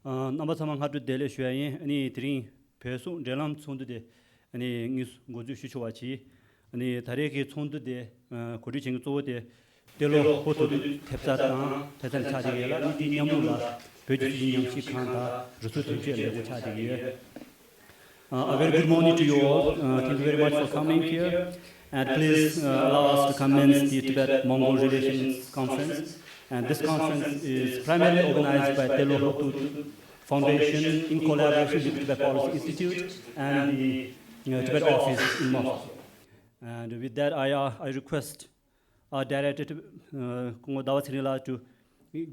Number some had to dele shuayin, any three person, Delam Sunde, any news Goju Shuachi, any Tareki Sunde, Kodichin Zode, Delo Hoto Tepsatan, Tetan Chadiela, Yamula, Pejin Shikanda, Rusutu Jelle, which had a year. A very good morning to you all. Thank you very much for coming here. And please allow us to commence the Tibet-Mongol Relations Conference. And this conference is primarily organized by Telo Hotu Foundation in collaboration with Tibet Policy Institute and the Tibet office in Moscow. And with that, I request our director, Kungo Dawatsinila, to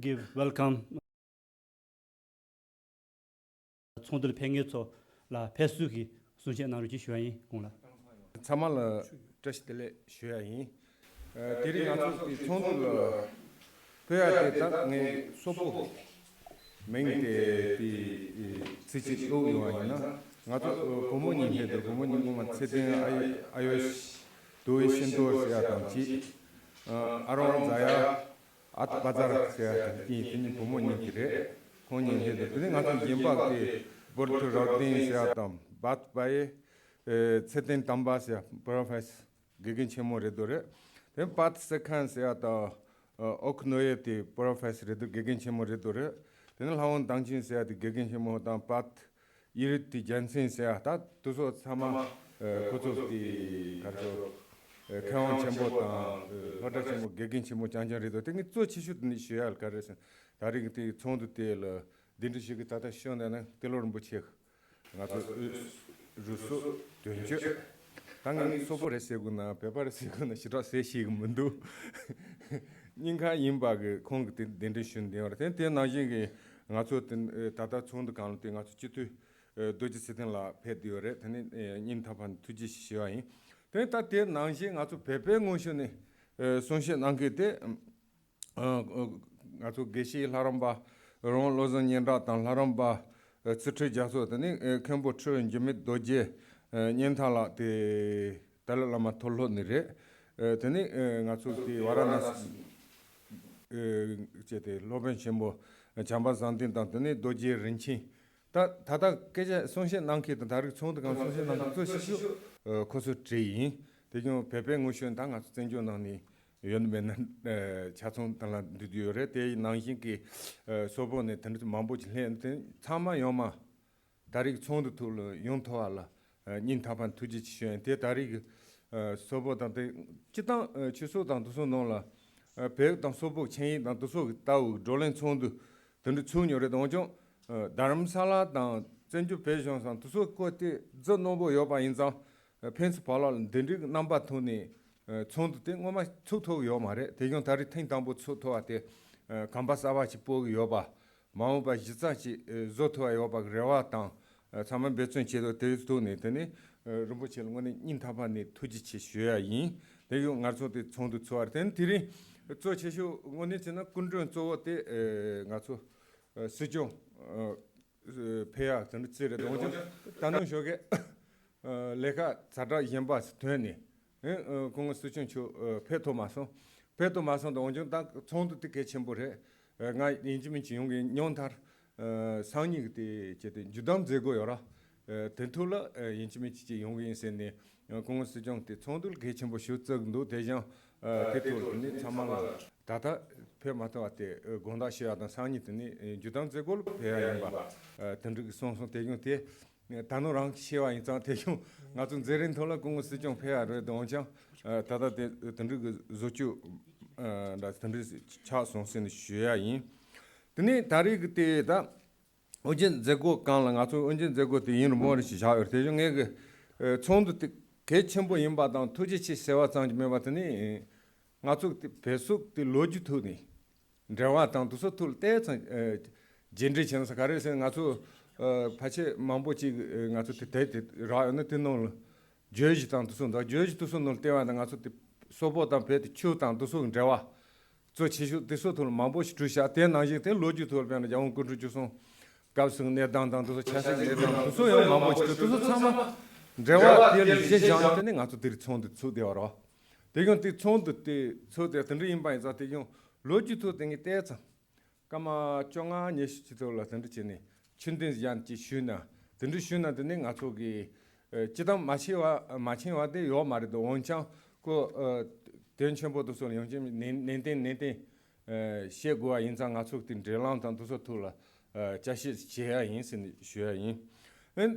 give welcome. Tsondul Pengyeto la Pesuki, Sunchen Naruji Shuayin, Kungla. Samala Testele Shuayin. Diri Natu, Tsondul Pea Sopo. Mengte the Cici Owana, not Pomoni head, the Pomoni woman sitting iOS doing doors at around Zaya at Bazar, in Pomoni, Pony head, the not Yimba, Borto Rodin Seatom, but by certain Tambasia, Professor Giginchemo Redore, then part second Seata Oknoeti, Professor Giginchemo Redore. Then how on Danchin said the Giginchemo down pat Iriti Jensen said that to so Sama Kotos the Count Chembo, Production of Giginchemo Janjarido. Think it's so she should initial caress, carrying the tone to tail, didn't she get that shown and Taylor Butchek. Russo, Dunjo. Tanging so for a seguna, pepper seguna, she does say she mundu. Ninka Yimbag, Kong Dendishun, the other 10 Najing. Tata Chond County, Chitu, Doji Sitting La Pediore, and in Tapan Tuji Shiain. Then that day, Nanjing out to Pepe Motion, Sonship Nankete, Atu Geshi Laramba, Ron Lozan Yenda, and Laramba, Citri Jaso, the Cambo True and Jimit Doje, Yentala, the Talalama Tolo Nire, Teni, Natu, the Varanas, Loben Shembo. Chamba Santin Tantani, Doji Rinchi. Tata Keja Sonship Nanki, the direct sound of Sonship Nanki, Kosu Tree, taking Pepe Motion Tanga, Senjo Nani, Yunben Chaton Tala Dure, Nanki, Sobone, Mambuch Lenten, Tama Yoma, Tarik Sound to Yontoala, Nintapan Tuji, and Tarik Sobo Dante, Chitan, Chiso Dantuso Nola, Peg Dansobo chain, Dantuso, Tau, Jolen Sound. Then the Junior Donjon, Dharamsala, down Senju Patients, and to so quote the Nobo Yoba in the Pence Pala and Dendrick number Tony, Chon to think one my Toto Yomare, taking Tari Tintambo Soto at the Kambasava Chipo Yoba, Mao by Jisachi, Zoto Yoba, Rewatan, Saman Betson Chedo Tony, Tene, Rumbuchel, one in Tapani, Tujichi Shua Yin, they don't also the Chon to Suarten, Tiri, so Chishu, one is in a country and so the Nato. Sijo Pea, and it's a Tano Shoge Leka Sada Yambas 20. Constitution to Petomaso. Petomaso, the Onjon Tongue to take Chembore, Night Intimate Young Yontar, Sani the Judam Zegoyora, Tentula, Intimate Young in Sene, Constitution, the Tondul Kitchenbo shoots, no Dejan, Ketul, Samala, Tata. Pemato at the Gondashia and Sanitini, Judan Zegol, Payamba, Tendrick Sons taking tea, Tanorang Shia in Santation, not in Zerentola Constitution Paya, Donja, Tata Tendrick Zochu, that's Tendrick Charles in Shia in. The name Tarik the Ujin Zego Kanlangato, Ujin Zego the Morris Shire, taking egg, Chond the Ketchembo Yimba down Tujichi Seva Sanj Mevatani, Natuk the Pesuk the Logitudni. Drawa down to so to death generations of carriers and Natu Pache Mambochi Natu Rayanetino Judge down to soon, the judge to soon, Teva and Natu Sobot and Pet Chu down to soon, Drawa. So she should the so to Mamboch to shut 10 I tell Logitul and young country to soon. Gabson near down to the chassis, down to so young Mamboch to so summer. Drawa, dearly, John, out to the tone to the aura. They got the tone to the so that the ring by that you. Logitu thing it is. Kama Chonga Nish to Latin, 춘든 양지 슈나 든지 슈나 드는 가족이 지금 마치와데 요 말도 원창 그 대전보도 소리 영점 낸데 시고와 인상 가족들 relant한도서 돌아 자시 제야 인신 쉐인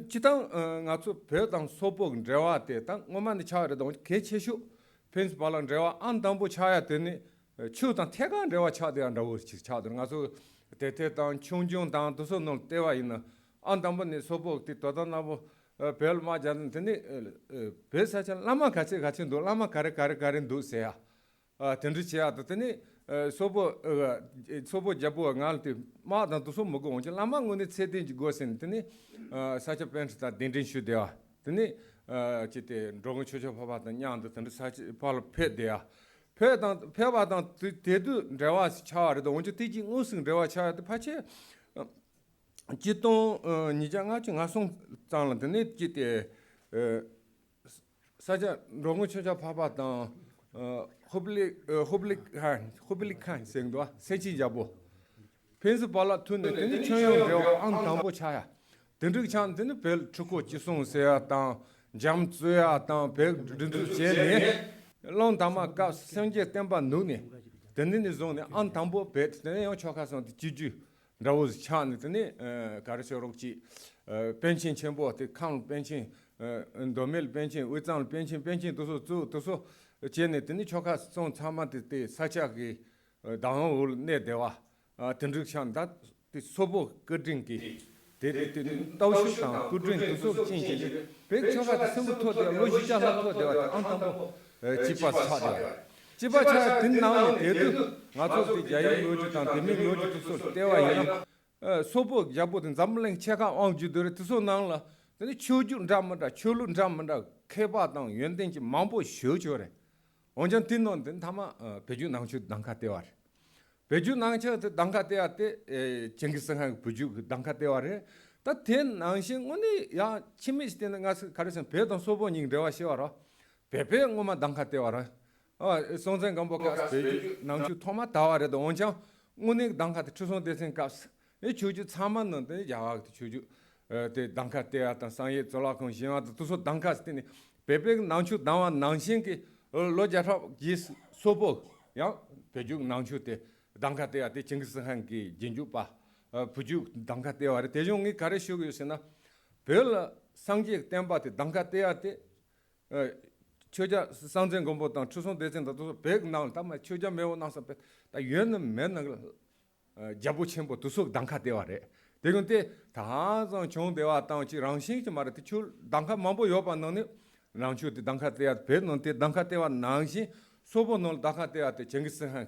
지당 가족 배당 소복 레와데 당 오만데 차르도 개체슈 펜스 발랑 레와 안담보 차야 되니 추당 태간 레와 차대한다고 차들 가서 대대당 총종당 도서 놓을 때와 있는 안담보니 소복 뒤도다나보 벨마자는 되니 배사자 라마 같이 놀 라마 가래 도세야 텐드치야 되니 소보 잡고 ngalti 마다 도서 먹고 온지 라망은에 세든지 고센 되니 사자 벤스다 딘딘슈데야 되니 지때 로그 초초 봐봤던 냥도 텐드 사지 팔 페데야 페당 페바당 데도 레와스 차르도 온지 티지 우승 레와 차르도 파체 지동 니장아 징아송 장는데 지때 사자 로그 초초 봐봤던 호블릭한 생도아 세치자보 펜스 발라 툰데 든지 청영되어 안담보 차야 든지 찬드는 벨 축고 지송세야 땅 잠츠야 땅 벨 든지 제네 롱담아가 생제 템바 누네 든지 존에 안담보 베트네 요 초카선 지주 라우즈 찬드네 가르셔록지 벤친 첨보한테 칸 벤친 도멜 벤친 의장 벤친 도서 제네더니 초카 송 참한테 사자기 당을 내대와 든득šan다 소보 거딩기 데데 다우슈다 거딩 도서 진진 백초가 스무토데 로지자라토데 안담보 지파차데 지파차 든나오 데도 나토데 자이 로지탄 데미 로지토소 데와 이나 소보 야보든 잠랭 체가 왕주들 도서 나라 근데 초주 잠만다 초루 잠만다 케바당 연된지 망보 쇼조래 원전 딘논든 다마 배주 낭추 낭카대와 배주 낭처 낭카대한테 쟁기성한 부주 낭카대와래 다된 낭신 오니 야 치미스 되는 가서 가르쳐 배던 소본이 레와 시와라 배배 엄마 낭카대와라 송전 감복가 배주 낭추 토마 다와래도 원전 오니 낭카대 추선 대생가 이 주주 참았는데 야와 주주 대 낭카대한테 상예 졸라콘 시와도 도서 낭카스티니 배배 낭추 나와 낭신기 로자라 기스 소복 야 배죽 낭추때 당카때한테 징기스한기 진주바 부죽 당카때와래 대종이 가르치고 있으나 별 상지 템바때 당카때한테 처자 상전 공부당 추선 대전도 백 나올 담아 처자 매우 나서 다 연은 맨날 자부침보 두속 당카때와래 대근때 다선 좋은데와 땅지 랑싱이 말한테 출 당카 만보 요반노니 랑추데 당카테야 베논테 당카테와 낭시 소보놀 당카테야테 쟁기스한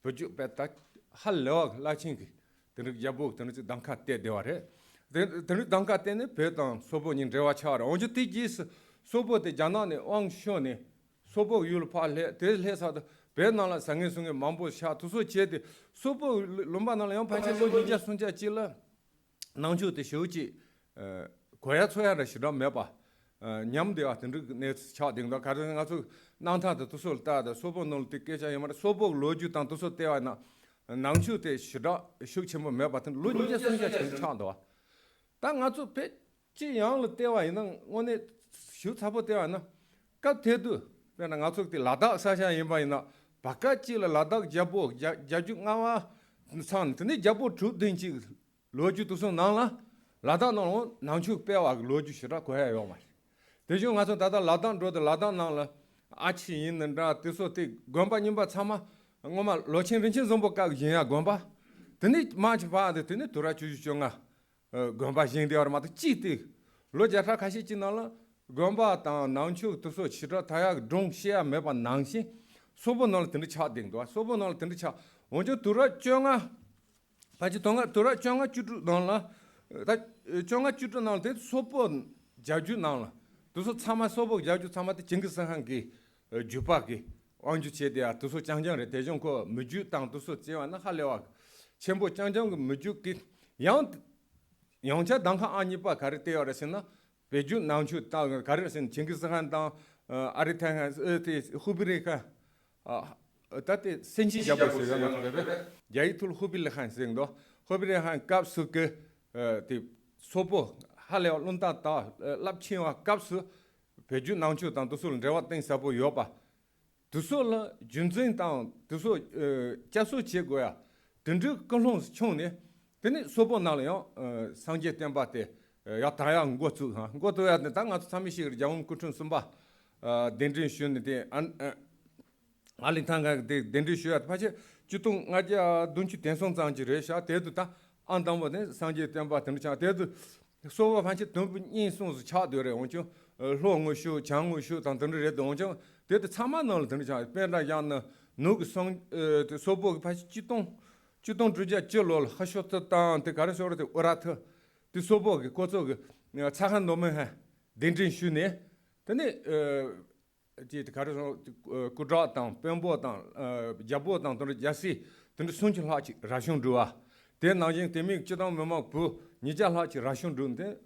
부주 베타 할로 라칭기 드르 야부 드르 당카테 데와레 드르 당카테네 베당 소보닌 레와차라 오주티지스 소보데 자나네 왕쇼네 소보 율팔레 데르헤사도 베나라 상해숭에 만보샤 투소 제데 소보 롬바나라 영파체 로지자 순자 질라 낭추데 쇼지 고야초야라 시라 메바 냠데와 든르 네 차딩다 가르는 가서 난타도 도솔다다 소보놀 티케자 야마 소보 로주 탄 도소 때와나 낭추테 시라 슈크체모 메바튼 로니제 순자 차도와 땅 아주 배지 양을 때와 있는 오늘 슈타보 때와나 까테도 베나 가서 때 라다 사샤 임바이나 바카치라 라다 자보 자주 나와 산 근데 자보 주든지 로주 도소 나라 라다 노 낭추 빼와 로주 시라 고야요 말 대중 가서 다다 라단 로드 라단 나라 아치 있는다 뜻소티 gond바님바 참아 엄마 로친 벤친 좀보까 이야 gond바 드니 마치 바데 드니 돌아 주주정아 gond바 징데어 마도 찌티 로자타 가시 지나라 gond바 타 나운추 뜻소 치라 타야 동시야 메바 낭시 소보놀 드니 차딩도 소보놀 드니 차 먼저 돌아 정아 바지 동아 돌아 정아 주주 나라 다 정아 주주 나올 때 소보 자주 나라 도서 참아 소복 자주 참아때 징기성한기 주바기 왕주 제대야 도서 장정에 대중고 무주 땅 도서 제와나 할래와 전부 장정 무주기 영자 당카 아니바 가르테어라스나 배주 나운주 땅 가르선 징기성한 땅 아리탕 후비레카 따때 센시 잡았어요. 야이툴 후빌한 생도 후비레한 값스게 the sopo hale lonta ta lapchiwa kapsu peju nangchu tang dusul rewa teng sapo yoba dusul junzin tang dusul jasu che goya dendru kolong chone tene sopo nang yo sangje temba te ya taya ngozu ha ngozu ya tang at sami shi jang kuchun sumba dendrin shun de alin tanga de dendrin shu ya pache jutung ngaja dunchi tensong zangji re sha dedu ta andang bo ne sangje temba teng cha dedu sopo panche dumbu yin song su cha de re won ju lo ngo shu chang ngo shu tang teng re dong jang dedu chama nang teng cha pe na yang na no gu song de sopo panche jutung zhe jie lo ha shu ta tang de ga shu de ora te de sopo ge ko zo ge cha han no men ha dendrin shu ne tene ji de ga shu ku zha tang pen bo tang jabo tang tong jasi teng song chi la chi ra xiong zhu a de nang jing de mi ji dang me ma bu ni jia la chi ra xiong zhu de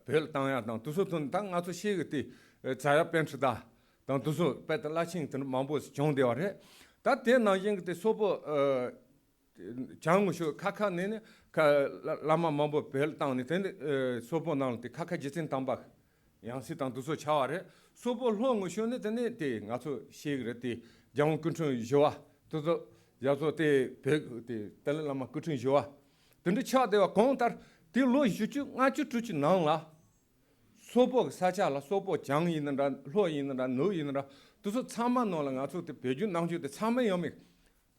벨 땅야 땅 두소돈 땅 아주 시그티 자야 벤츠다 땅 두소 배다 라칭 등 망보 정대와래 다 대나인 그때 소보 장무쇼 카카네네 카 라마 망보 벨 땅니 된 소보 나한테 카카 지진 땅박 양시 땅 두소 차와래 소보 롱쇼네 되네 데 아주 시그르티 장 근처 요아 두소 야소 때 달라마 근처 요아 근데 차대와 공tar di lo yuchu nga chu chu nang la sobo sa cha la sobo jang yin da lo yin da no yin da du so chama no la nga chu de beju nang ju de chama yo me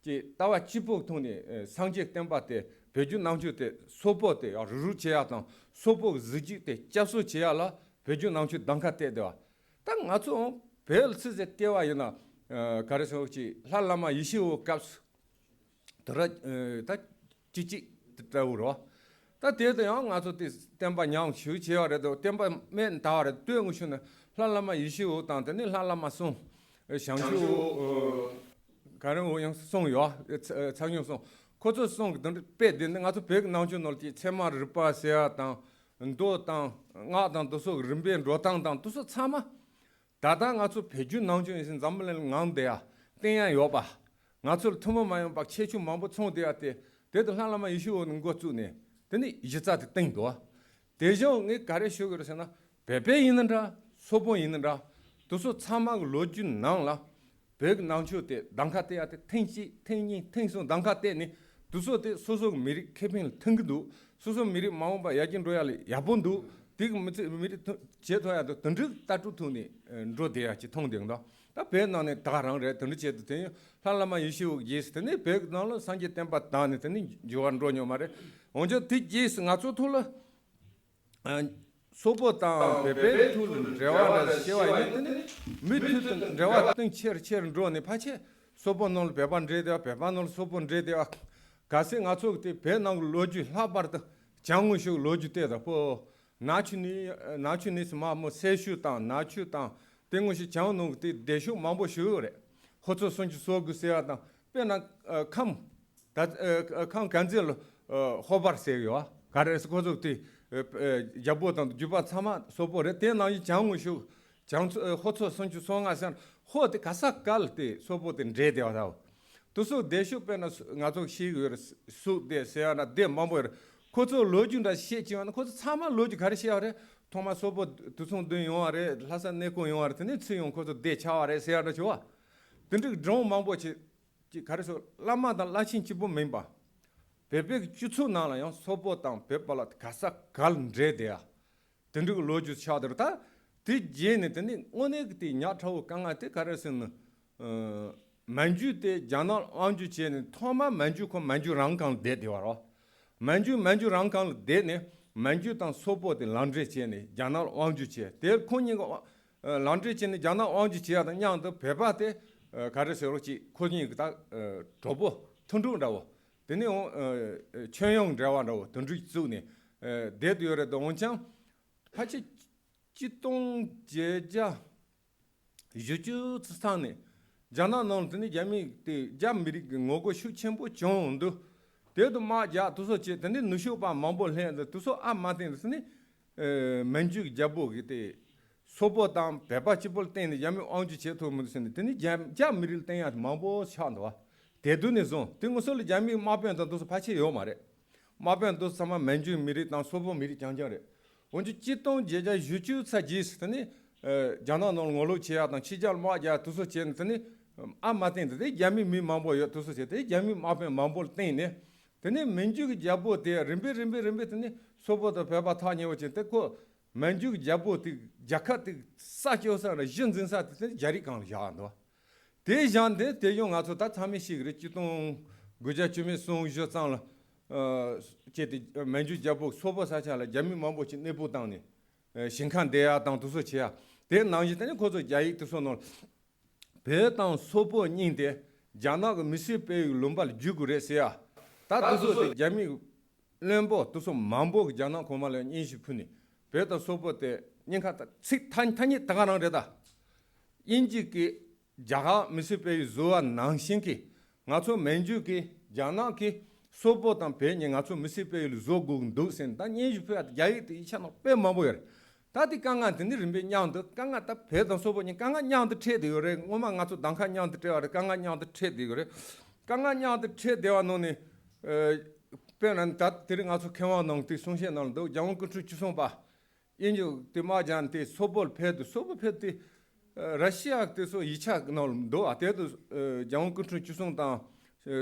ji da wa ji bu tong ni sang ji den ba de beju nang ju de sobo de ya ru che ya dang sobo zi ji de jia su che ya la beju nang ju dang ka de de wa da nga chu bel si je de wa yana ga re so ji la la ma yi shi wo ka da da ji ji da ro 다 대대양 아주 템바 냥 휴지어래도 템바 맨 다래 되응슈네 라라마 이슈 당더니 라라마 송 상주 가는 오양 송요 장용송 코조 송 등 배되는 아주 백 나오죠 놀지 체마를 빠세야 당 도당 나당 도서 림변 로당당 도서 참아 다당 아주 배주 나오죠 있는 잠물는 나온대야 땡야 요바 아주 투모마요 박 체주 망보 총대야때 대도 라라마 이슈 오는 거 주네 근데 이제 자도 땡도 대정이 가르쳐 그러잖아 배배 있는다 소보 있는다 도서 참막 로주 나올라 백 나오죠 때 당카때한테 탱니 탱송 당카때니 도서때 소속 미리 캐빈 탱도 소속 미리 마음바 야진 로얄 야본도 지금 미리 제도야도 던지 따주토니 로데야지 통등도 다 배나네 다랑래 던지 제도 돼 살라마 이슈 예스트네 백 나올 상제 템바 다네더니 조안 로뇨 말에 언제 뒤지스 나초 톨라 소보다 베베 툴 레와나 시와 있는데 미트 레와 등 체르 로네 파체 소보놀 베반 레데와 베반놀 소본 레데와 가세 나초 때 베낭 로주 하바르다 장우쇼 로주 때다 포 나추니스 마모 세슈다 나추다 땡우시 장노 때 대쇼 마보 쇼레 호초 손주 소그세야다 베나 캄 간젤 호바르세요 가르스 고족티 야보던 주바 참아 소보레 대나이 장우쇼 장 호초 손주 송아산 호데 가삭갈때 소보된 레데와다 도서 대쇼페나 나족 시그 수데 세야나 데 마보르 코조 로준다 시지만 코조 참아 로주 가르시야레 토마 소보 두송 된 요아레 라산 네코 요아르트네 츠용 코조 데 차와레 세야르 좋아 근데 좀 마보치 가르서 라마다 라신 지부 멤버 베베 주초 나라요 소보당 베발라 가사 갈레데야 근데 로주 차더다 디 제네더니 오네 그때 냐타오 강아테 가르서는 만주때 자날 안주 제네 토마 만주코 만주랑강 데데와로 만주랑강 데네 만주당 소보데 란드레 제네 자날 안주 제 데코니가 란드레 제네 자날 안주 제야다 냥도 베바데 가르서로지 코니가 도보 통중다고 데네 최영 자와로 던지 주네 데드여레도 원창 같이 지동 제자 유주 스탄네 자나노드니 자미 잠미리 ngogo 슈첸보 존도 데도 마자 도서체 데네 누쇼바 mam볼 해데 도서 아마데스니 만주 자보기데 소보담 베바치볼 때니 자미 온주 제토 문스니 데니 잠미릴 때야 mam보 찬도와 대두네존 등고설 자미 마변도 도서 파치 요 말에 마변 도 sama menju miri tang sobo miri jangjare onju chitong jeja yuchu sa jis tani jana no ngolo chia tang chijal ma ja tuso chen tani a matin de yami mi mambo yo tuso che de yami maben mambo ten ne tani menju gi jabo de rimbe tani sobo da beba thanye wo che te ko menju gi jabo ti jakat sa kyo sa na jinjin sa tani jari kang ya no de jan de yong a to ta chami sigre chitong goja chumi song jo sang la 제디 menju jabu sobo 사찰 jami mambo chi nebu tang ni 신칸 대야 tang 두서 치야 대 나지 때는 고저 야이 두서노 배당 소보 닌데 자나가 미시페 롬발 주구레세야 다 두서 jami 렘보 두서 mambo 자나 고말에 인시푸니 배당 소보 때 닌카다 탄탄이 다가나래다 인지기 자가 미시페 조아 낭신기 나초 menju기 자나기 소보단 배ning 아주 미시페일 조국 도센 다 예주페 야이트 이찬 빼 마보여 다디 강한데 림베 냥도 강한다 배던 소보니 강한 냥도 체되어래 오만 아주 당한 냥도 되어래 강한 냥도 체되어래 강한 냥도 체되어 놓니 빼는 다 들은 아주 경화농 뒤 송시나도 장원끝 주송 봐 인주 대마잔테 소볼 패도 소보 패도 러시아 때서 2차 넣도 아때도 장원끝 주송다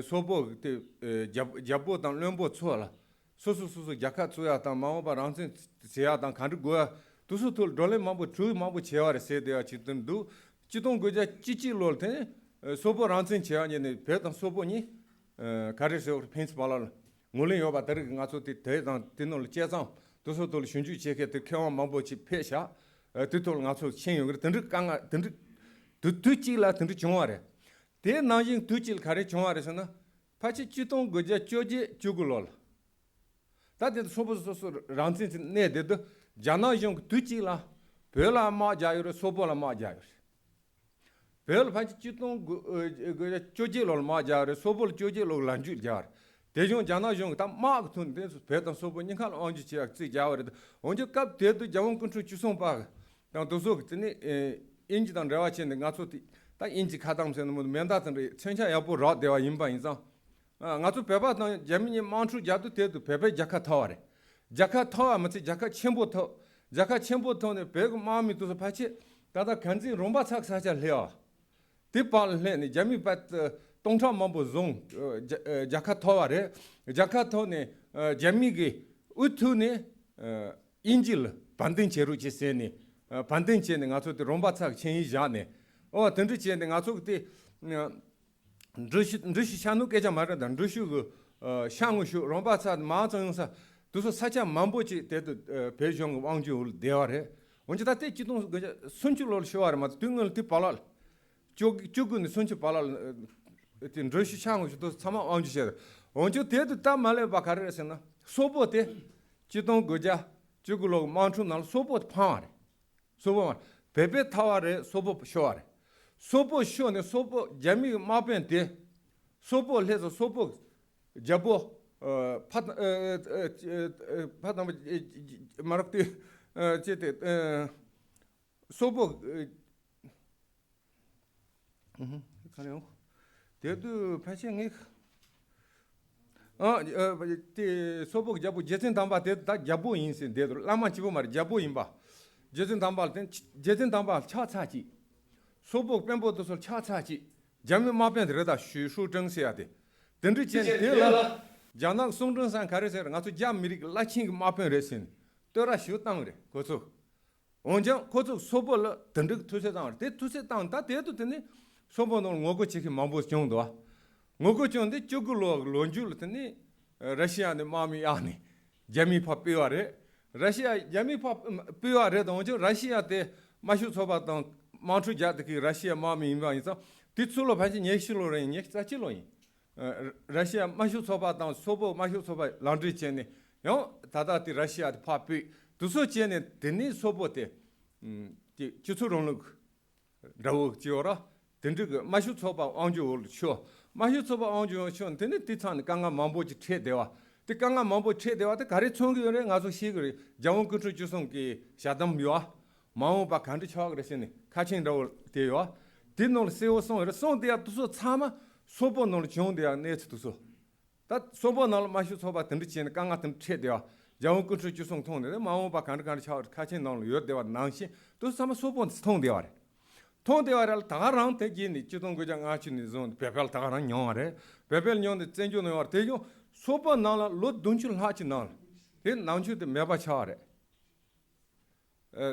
소보 때 잡보당 렘보错了 소소소소 약카 쪼야당 마오바 랑신 제야당 간르고야 두수톨 돌레 마보 주 마보 제와레 세데야 지든도 지동 거자 찌찌롤테 소보 랑신 제야니 배당 소보니 가르서 펜스 발랄 몰레 요바 다르 가소티 대당 디놀 제장 두수톨 슌주 제케테 켜와 마보치 페샤 두톨 가소 신용을 든득 강아 든득 두투찌라 든득 정화레 대 나징 두질 가래 정화에서는 파치 지동 거제 쪼지 죽을올 다들 소보소소 란진 내데도 자나징 두질라 별라 마자유로 소보라 마자유 별 파치 지동 거제 쪼지롤 마자유로 소볼 쪼지롤 란주자 대중 자나징 다막 톤데 배던 소보니칼 언지 지역 지자워도 언제 값 대도 자원 컨트롤 주송 봐 당도서 그때니 인지당 레와치는 가소티 다 인지 가담세는 뭐 면다든지 천차 여부 라 대와 인바 인상 아주 배바던 재민이 만추 자도 대도 배배 자카 타와래 자카 타와 맞지 자카 첨부터는 배고 마음이 도서 파치 다다 간지 롬바 착 사잘 해요 디발레니 재미 밭 동차 mambo 종 자카 타와래 자카 타네 재미기 우투네 인질 반든 제로 지세니 반든 제는 아주 롬바 착 천이 자네 던지지에 가서 그때 르시 샤누 깨자 말하다 르시 그 샹우슈 롬바사 마정사 두서 사자 만보지 대도 배정 왕주 대화래 언제 다때 지동 그 순출로 쇼하라 마 등을 뒤발랄 쪽은 순출 발랄 르시 샹우슈도 사마 왕주셔 언제 대도 다 말해 봐 가르에서나 소보때 지동 그자 죽을로 만춘날 소보 파와래 소보 베베 타와래 소보 쇼하래 소보 쇼네 소보 재미 마변데 소보 해서 소보 잡보 파다 마르티 제테 소보 가려요 대도 패싱이 때 소보 잡보 제진 담바 다 잡보 인신 대도 라만 집어 말 잡보 인바 제진 담바 때 제진 담바 차차지 소복 뱀보도서 차차지 잠이 마변 들어다 슈슈 정세야 돼 던지진 되라 자나 송정산 가르세를 가서 잠미리 라칭 마변 레신 떠라 쉬었당 그래 고소 언제 고소 소벌 던득 투세당 때 투세당 다 돼도 되네 소보는 오고 지금 마보 정도와 오고 정도 쪽으로 론줄 되네 러시아의 마음이 아니 잠이 파피와래 러시아 잠이 파피와래도 언제 러시아 때 마슈 소바당 만추 자드기 러시아 마음이 인바인서 뒤출로 반지 예실로래 예사치로이 러시아 마슈 소바당 소보 마슈 소바 란드리 체네 요 다다티 러시아 파피 두서 체네 데니 소보테 지출로는 라고 지어라 든득 마슈 소바 왕주 쇼 마슈 소바 왕주 쇼 데니 티탄 강가 만보지 체대와 티 강가 만보 체대와 때 가리 총기에 가서 시그리 자원 컨트롤 주송기 샤담 묘아 마오바 간디 쳐 그랬으니 카친도 되요 디놀 세오송 이런 송대야 두서 참아 소보놀 정대야 내츠두서 다 소보 날 마슈 소바 든지는 강 같은 체대와 자원 끝을 주송 통데 마음 바 간을 같이 나올 요대와 낭시 또 삼아 소보 통대와 통대와를 다가랑 대기니 주동 그장 아치니 존 베벨 다가랑 영아래 베벨 녀데 젠조노 와 대교 소보 날 로 돈줄 하치 날 데 나운주데 메바차래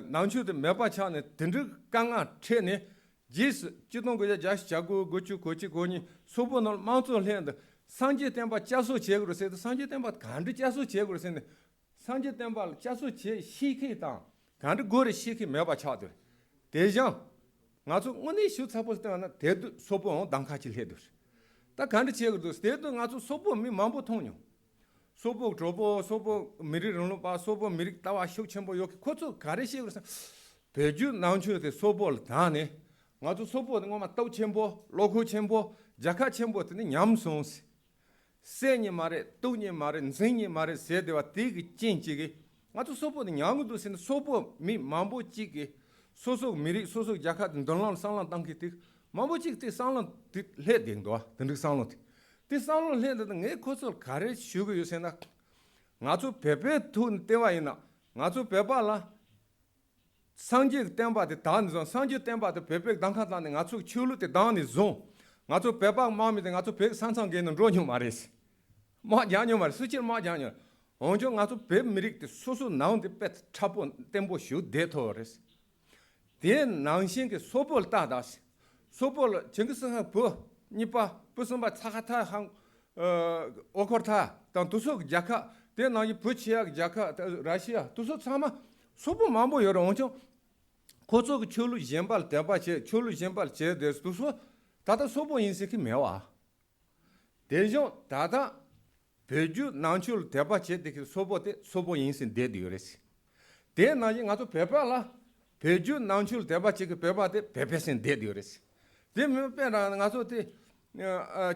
나운주데 메바차네 든지 강아 체네 지스 주동 그자 자시 자고 고추 고치 고니 소보 날 마운트를 해는데 상제 템바 짜소 제거로 세도 상제 템바 간드 짜소 제거로 세네 상제 템바 짜소 제 시케 땅 간드 고르 시케 메바 차들 대장 나도 오늘 슈 잡을 때는 대도 소보 당카질 해도 다 간드 제거도 대도 나도 소보 미 만보 통요 소보 조보 소보 미리로 봐 소보 미리 따와 쇼 첨보 여기 코츠 가르시 그래서 배주 나온주에 소보를 다네 나도 소보는 거만 또 첨보 로코 첨보 자카 첨보 때는 냠송스 세니 말에 또니 말에 생니 말에 세대와 되게 찐찌게 나도 소보는 양도 쓰는 소보 미 만보찌게 소속 미리 소속 자카 돈란 상란 땅기티 만보찌게 상란 레딩도 든득 상란 티 상란 레딩 에 코스 가르 쉬고 요새나 나도 베베 돈 때와이나 나도 베발라 상제 템바데 단존 상제 템바데 베베 당카다네 나도 치울을 때 단이 존 나도 베박 마음이데 나도 백 상상계는 로뉴 말이스 뭐 야뇨 말 수질 뭐 야뇨 언제 나도 배 미릭 소소 나온데 배 차본 템보 쇼 데토레스 데 나신게 소볼 따다스 소볼 정기성하 버 니빠 무슨 바 차가타 한 오코타 단 두속 자카 데 나이 부치야 자카 러시아 두속 사마 소보 마모 여러 언제 고속 철루 젬발 대바체 철루 젬발 제데스 두속 다다 소보 인식이 매와 대죠 다다 배주 난출 대바체 데 소보데 소보 인신 데디요레스 데 나이 가도 배발라 배주 난출 대바체 그 배바데 배배신 데디요레스 데 메페나 가서 데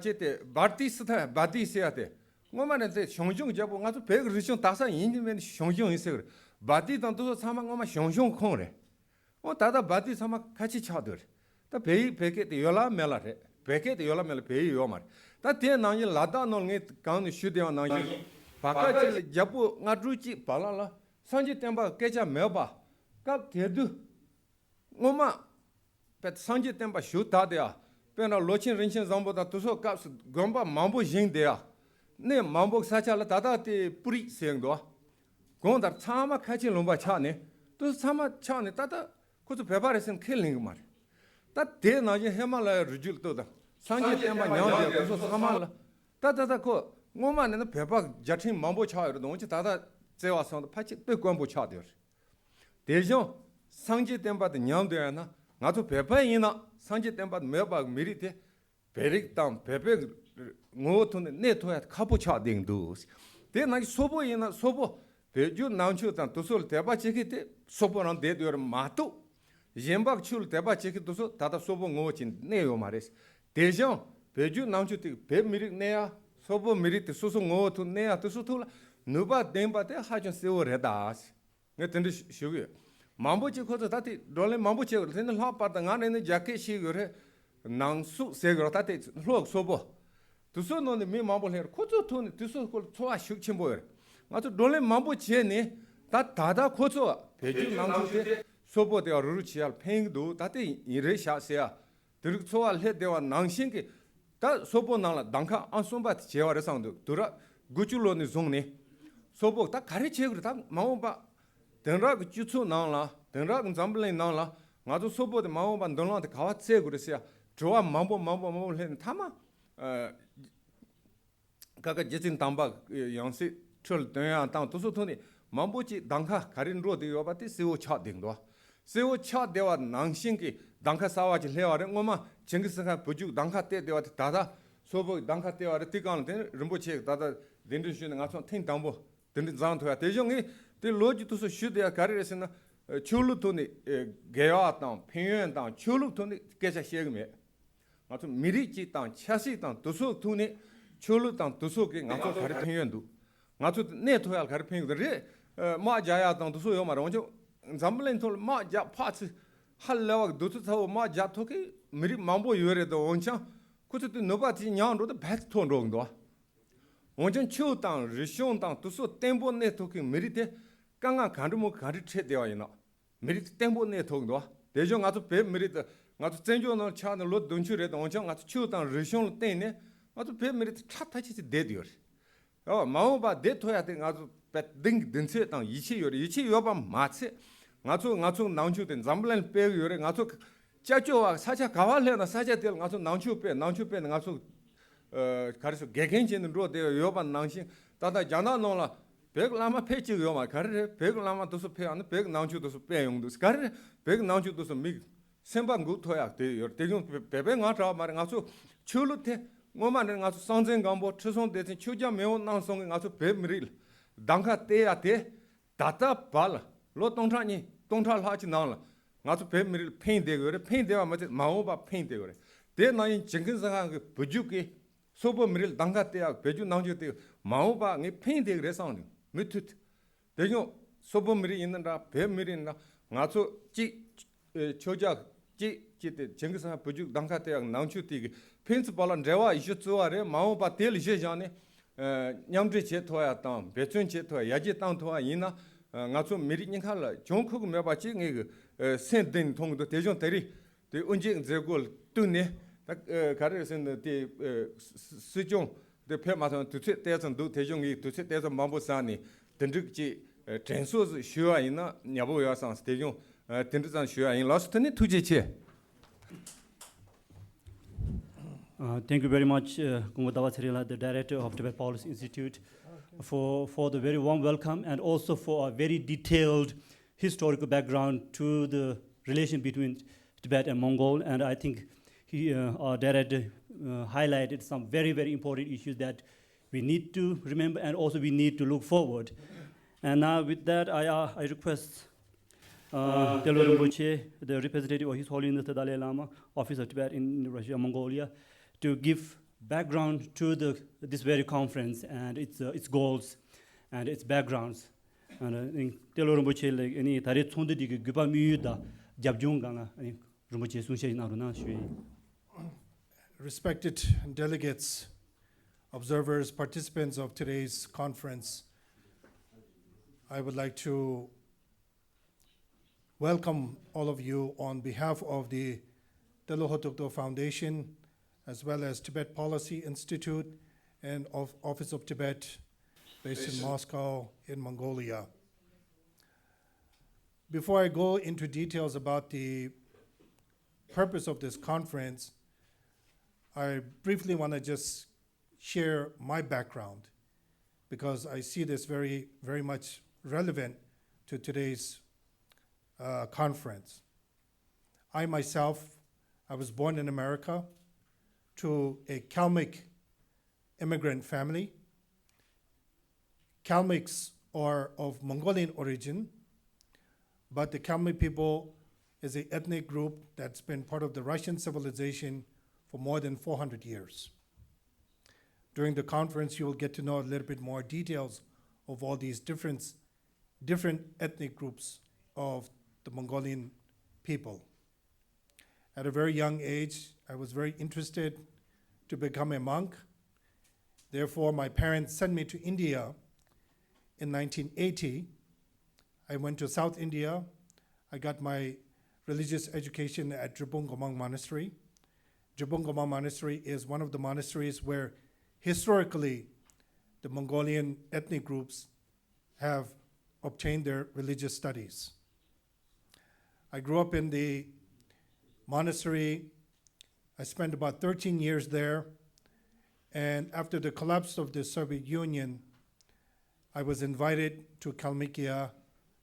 제때 바티스타 바티세야데 뭐만한테 형중 잡고 가서 배 그르션 다사 인디면 형중 있어 그래 바티 단도 사망 뭐만 형중 콩래 다다 바티 사망 같이 차들 다 배이 배게 열라 멜라래 배게 열라 멜 배이 요말 다 대나니 라다 놀게 강의 슈데와 나니 바카지 잡고 나주지 발라라 산지 템바 깨자 매바 각 대두 뭐마 배 산지 템바 슈다데야 배나 로친 렌신 잠보다 두서 값 검바 만보 징데야 네 만보 사찰라 다다티 뿌리 생도 공다 차마 같이 롬바 차네 또 차마 차네 다다 그것도 배발에선 킬링 말 다 대나지 해말라야 리줄도다 상제 때만 냥데 그래서 사말라 다다다 그 뭐만은 배박 자친 만보 차요 너무 다다 제와서 파치 백관보 차들 대죠 상제 때마다 냥데야나 나도 배파이나 상제 때마다 매박 미리테 베릭담 배백 뭐톤에 네토야 카보차 딩도 대나기 소보이나 소보 배주 나운추단 도솔 대바치기테 소보는 대도여 마토 젬박 출 대바치기 도소 다다 소보 뭐친 네요 말레스 대정 배주 나운추티 배 미릭 내야 소보 미리테 소소 뭐톤 내야 도소톨 누바 뎀바테 하준 세워레다스 네 던데 쉬고요 mambochi khoto tati dole mambochi tene la parta ngane ne jakke shi gore nangsu se gore tati lok sobo tuso no ne mi mambo her khoto ton tuso ko choa shukchim boyer ngato dole mambochi ne ta dada khoto beju nangsu te sobo de ruruchial pengdu tati ire sha seya 들 초알 해대와 낭신게 다 소보 나라 당카 안솜바 제와를 상도 돌아 구줄로니 종네 소보 다 가르치에 그래 다 마오바 던락 주초 나라 던락 잠블레 나라 나도 소보데 마오바 던락한테 가와체 그랬어야 좋아 마보 해 타마 가가 제진 담바 양세 철 등야 땅 도소토니 마보지 당카 가린 로데 요바티 세오 차 딩도 세오 차 대와 낭신게 당카 사와지 해와는 엄마 징기스가 부주 당카 때 대와 다다 소보 당카 때와 티간 된 름보체 다다 렌드슈는 가서 팅 담보 된 잔토야 대정이 데 로지도서 슈데야 가리레스나 출루토니 게야탄 평연탄 출루토니 계자 시에금에 가서 미리지 땅 차시 땅 도서 토니 출루탄 도서게 가서 가리 평연도 가서 네토야 가리 평들이 마자야 땅 도서요 말은 먼저 잠블렌톨 마자 파츠 할래와 도트타오 마자토케 미리 mambo 요레도 온차 그것도 너바티 냥로도 배스톤 롱도 원전 치우당 리숑당 두소 템보네 토킹 메리테 강강 간르모 가르체 되어 있나 메리트 템보네 토킹도 대중 아주 배 메리트 아주 전조는 차는 로 돈추레도 원전 아주 치우당 리숑 때네 아주 배 메리트 차 타치지 되디어 마오바 데토야 된 아주 딩 든세 땅 이치 요바 마치 아주 나운추된 잠블렌 빼 요래 아주 짜조와 사자 가발레나 사자들 아주 나운추 빼 아주 가르쳐 개개인적인 로데 요반 나신 다다 자나노라 백라마 페치 요마 가르 백라마 도서 페안 백 나운추 도서 빼용도 가르 백 나운추 도서 미 sembangu toya de 대중 베베 나타 말은 아주 출루테 뭐만은 아주 상전 강보 추송 대신 추자 매운 나송 아주 베미릴 당가 때야테 다타 발 로동타니 동탈 하지 나라 아주 베미릴 페인데거래 페인데와 맞지 마오바 페인데거래 대 나인 정근상한 그 부주기 소범미릴 당가 때야 배주 나오지 때 마오바 니 페인데그래서 미투 대중 소범미리 있는다 베미리나 아주 지 초자 지 정근상 부주 당가 때야 나오지 때 펜스 발란 레와 이슈 쪼아래 마오바 텔 이제 전에 냠제 제토야 땅 배춘 제토야 야제 땅 토야 이나 나초 미리닝 할라 종크고 메바지 그 센된 통도 대전 대리 대 언제 제골 뜨네 가르선 대 수종 대 페마선 두체 대선도 대종이 두체 대선 마보사니 던득지 전소즈 쉬어야 있나 냐보야 상스 대종 던득산 쉬어야 인 라스트니 투제체 Thank you very much, Gungwadawa Therila, the director of Tibet Policy Institute, for the very warm welcome and also for a very detailed historical background to the relation between Tibet and Mongol. And I think our director highlighted some very, very important issues that we need to remember and also we need to look forward. And now with that, I request Telo Rinpoche, the representative of His Holiness the Dalai Lama, Office of Tibet in Russia, Mongolia, to give background to this very conference and its goals and its backgrounds. And Telo Rinpoche like any tare tsonde di gupa miyuda jabjung ganga ani Rinpoche sunshe naruna shui. Respected delegates, observers, participants of today's conference, I would like to welcome all of you on behalf of the Telo Hotokdo Foundation, as well as Tibet Policy Institute and Office of Tibet, based in Moscow, in Mongolia. Before I go into details about the purpose of this conference, I briefly want to just share my background, because I see this very, very much relevant to today's conference. I myself, I was born in America to a Kalmyk immigrant family. Kalmyks are of Mongolian origin, but the Kalmyk people is an ethnic group that's been part of the Russian civilization for more than 400 years. During the conference, you will get to know a little bit more details of all these different ethnic groups of the Mongolian people. At a very young age, I was very interested to become a monk. Therefore, my parents sent me to India in 1980. I went to South India. I got my religious education at Dribungomang Monastery. Dribungomang Monastery is one of the monasteries where historically the Mongolian ethnic groups have obtained their religious studies. I grew up in the monastery. I spent about 13 years there. And after the collapse of the Soviet Union, I was invited to Kalmykia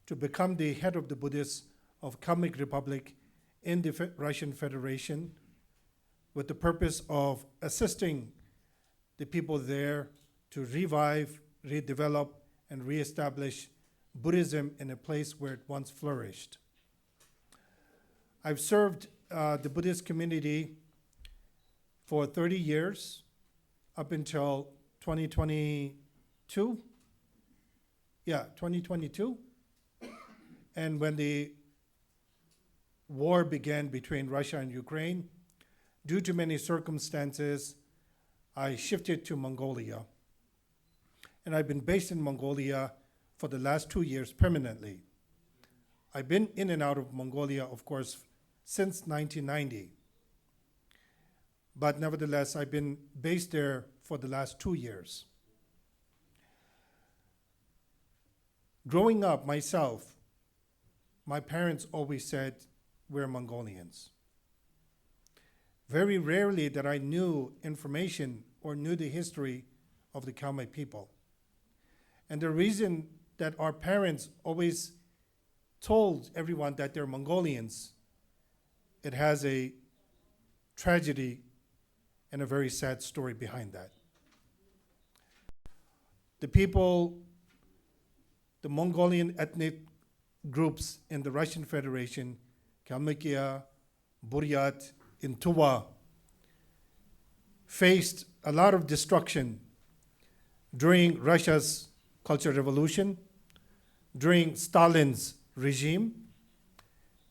to become the head of the Buddhists of Kalmyk Republic in the Russian Federation, with the purpose of assisting the people there to revive, redevelop, and reestablish Buddhism in a place where it once flourished. I've served the Buddhist community for 30 years, up until 2022. Yeah, 2022. And when the war began between Russia and Ukraine, due to many circumstances, I shifted to Mongolia. and I've been based in Mongolia for the last 2 years permanently. I've been in and out of Mongolia, of course, since 1990. But nevertheless, I've been based there for the last 2 years. Growing up myself, my parents always said, we're Mongolians. Very rarely that I knew information or knew the history of the Kalmyk people. And the reason that our parents always told everyone that they're Mongolians, it has a tragedy and a very sad story behind that. The people, the Mongolian ethnic groups in the Russian Federation, Kalmykia, Buryat, in Tuva, faced a lot of destruction during Russia's Cultural Revolution, during Stalin's regime,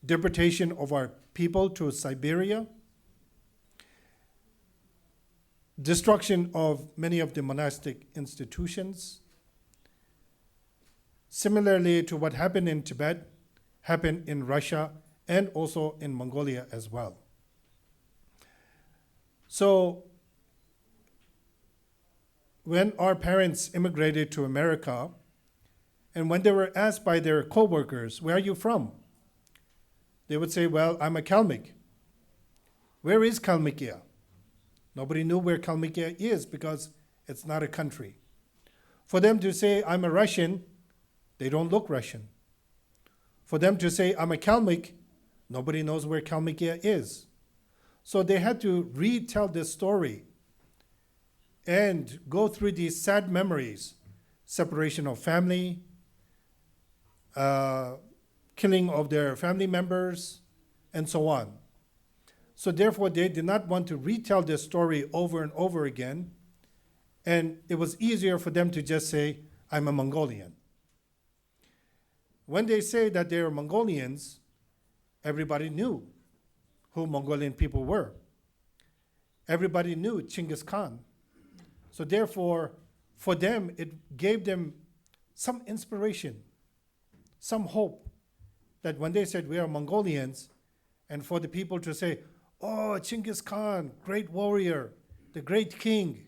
deportation of our people to Siberia, destruction of many of the monastic institutions. Similarly to what happened in Tibet, happened in Russia and also in Mongolia as well. So when our parents immigrated to America, and when they were asked by their co-workers, where are you from? They would say, well, I'm a Kalmyk. Where is Kalmykia? Nobody knew where Kalmykia is because it's not a country. For them to say, I'm a Russian, they don't look Russian. For them to say, I'm a Kalmyk, nobody knows where Kalmykia is. So they had to retell this story and go through these sad memories, separation of family, killing of their family members, and so on. So therefore, they did not want to retell this story over and over again, and it was easier for them to just say, I'm a Mongolian. When they say that they are Mongolians, everybody knew who Mongolian people were. Everybody knew Chinggis Khan. So therefore, for them, it gave them some inspiration, some hope that when they said we are Mongolians, and for the people to say, oh, Chinggis Khan, great warrior, the great king,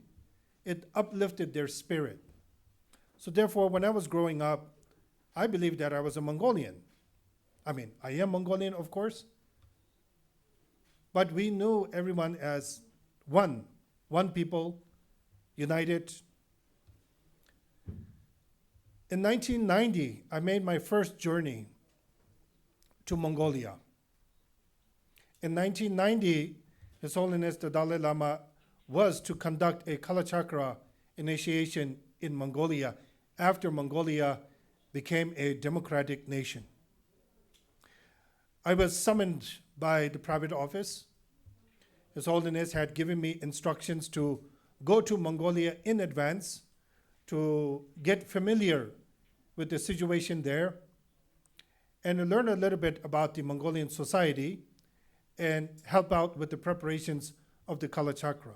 it uplifted their spirit. So therefore, when I was growing up, I believed that I was a Mongolian. I mean, I am Mongolian, of course, but we knew everyone as one people, united. In 1990, I made my first journey to Mongolia. In 1990, His Holiness the Dalai Lama was to conduct a Kalachakra initiation in Mongolia after Mongolia became a democratic nation. I was summoned by the private office. His Holiness had given me instructions to go to Mongolia in advance to get familiar with the situation there and to learn a little bit about the Mongolian society and help out with the preparations of the Kalachakra.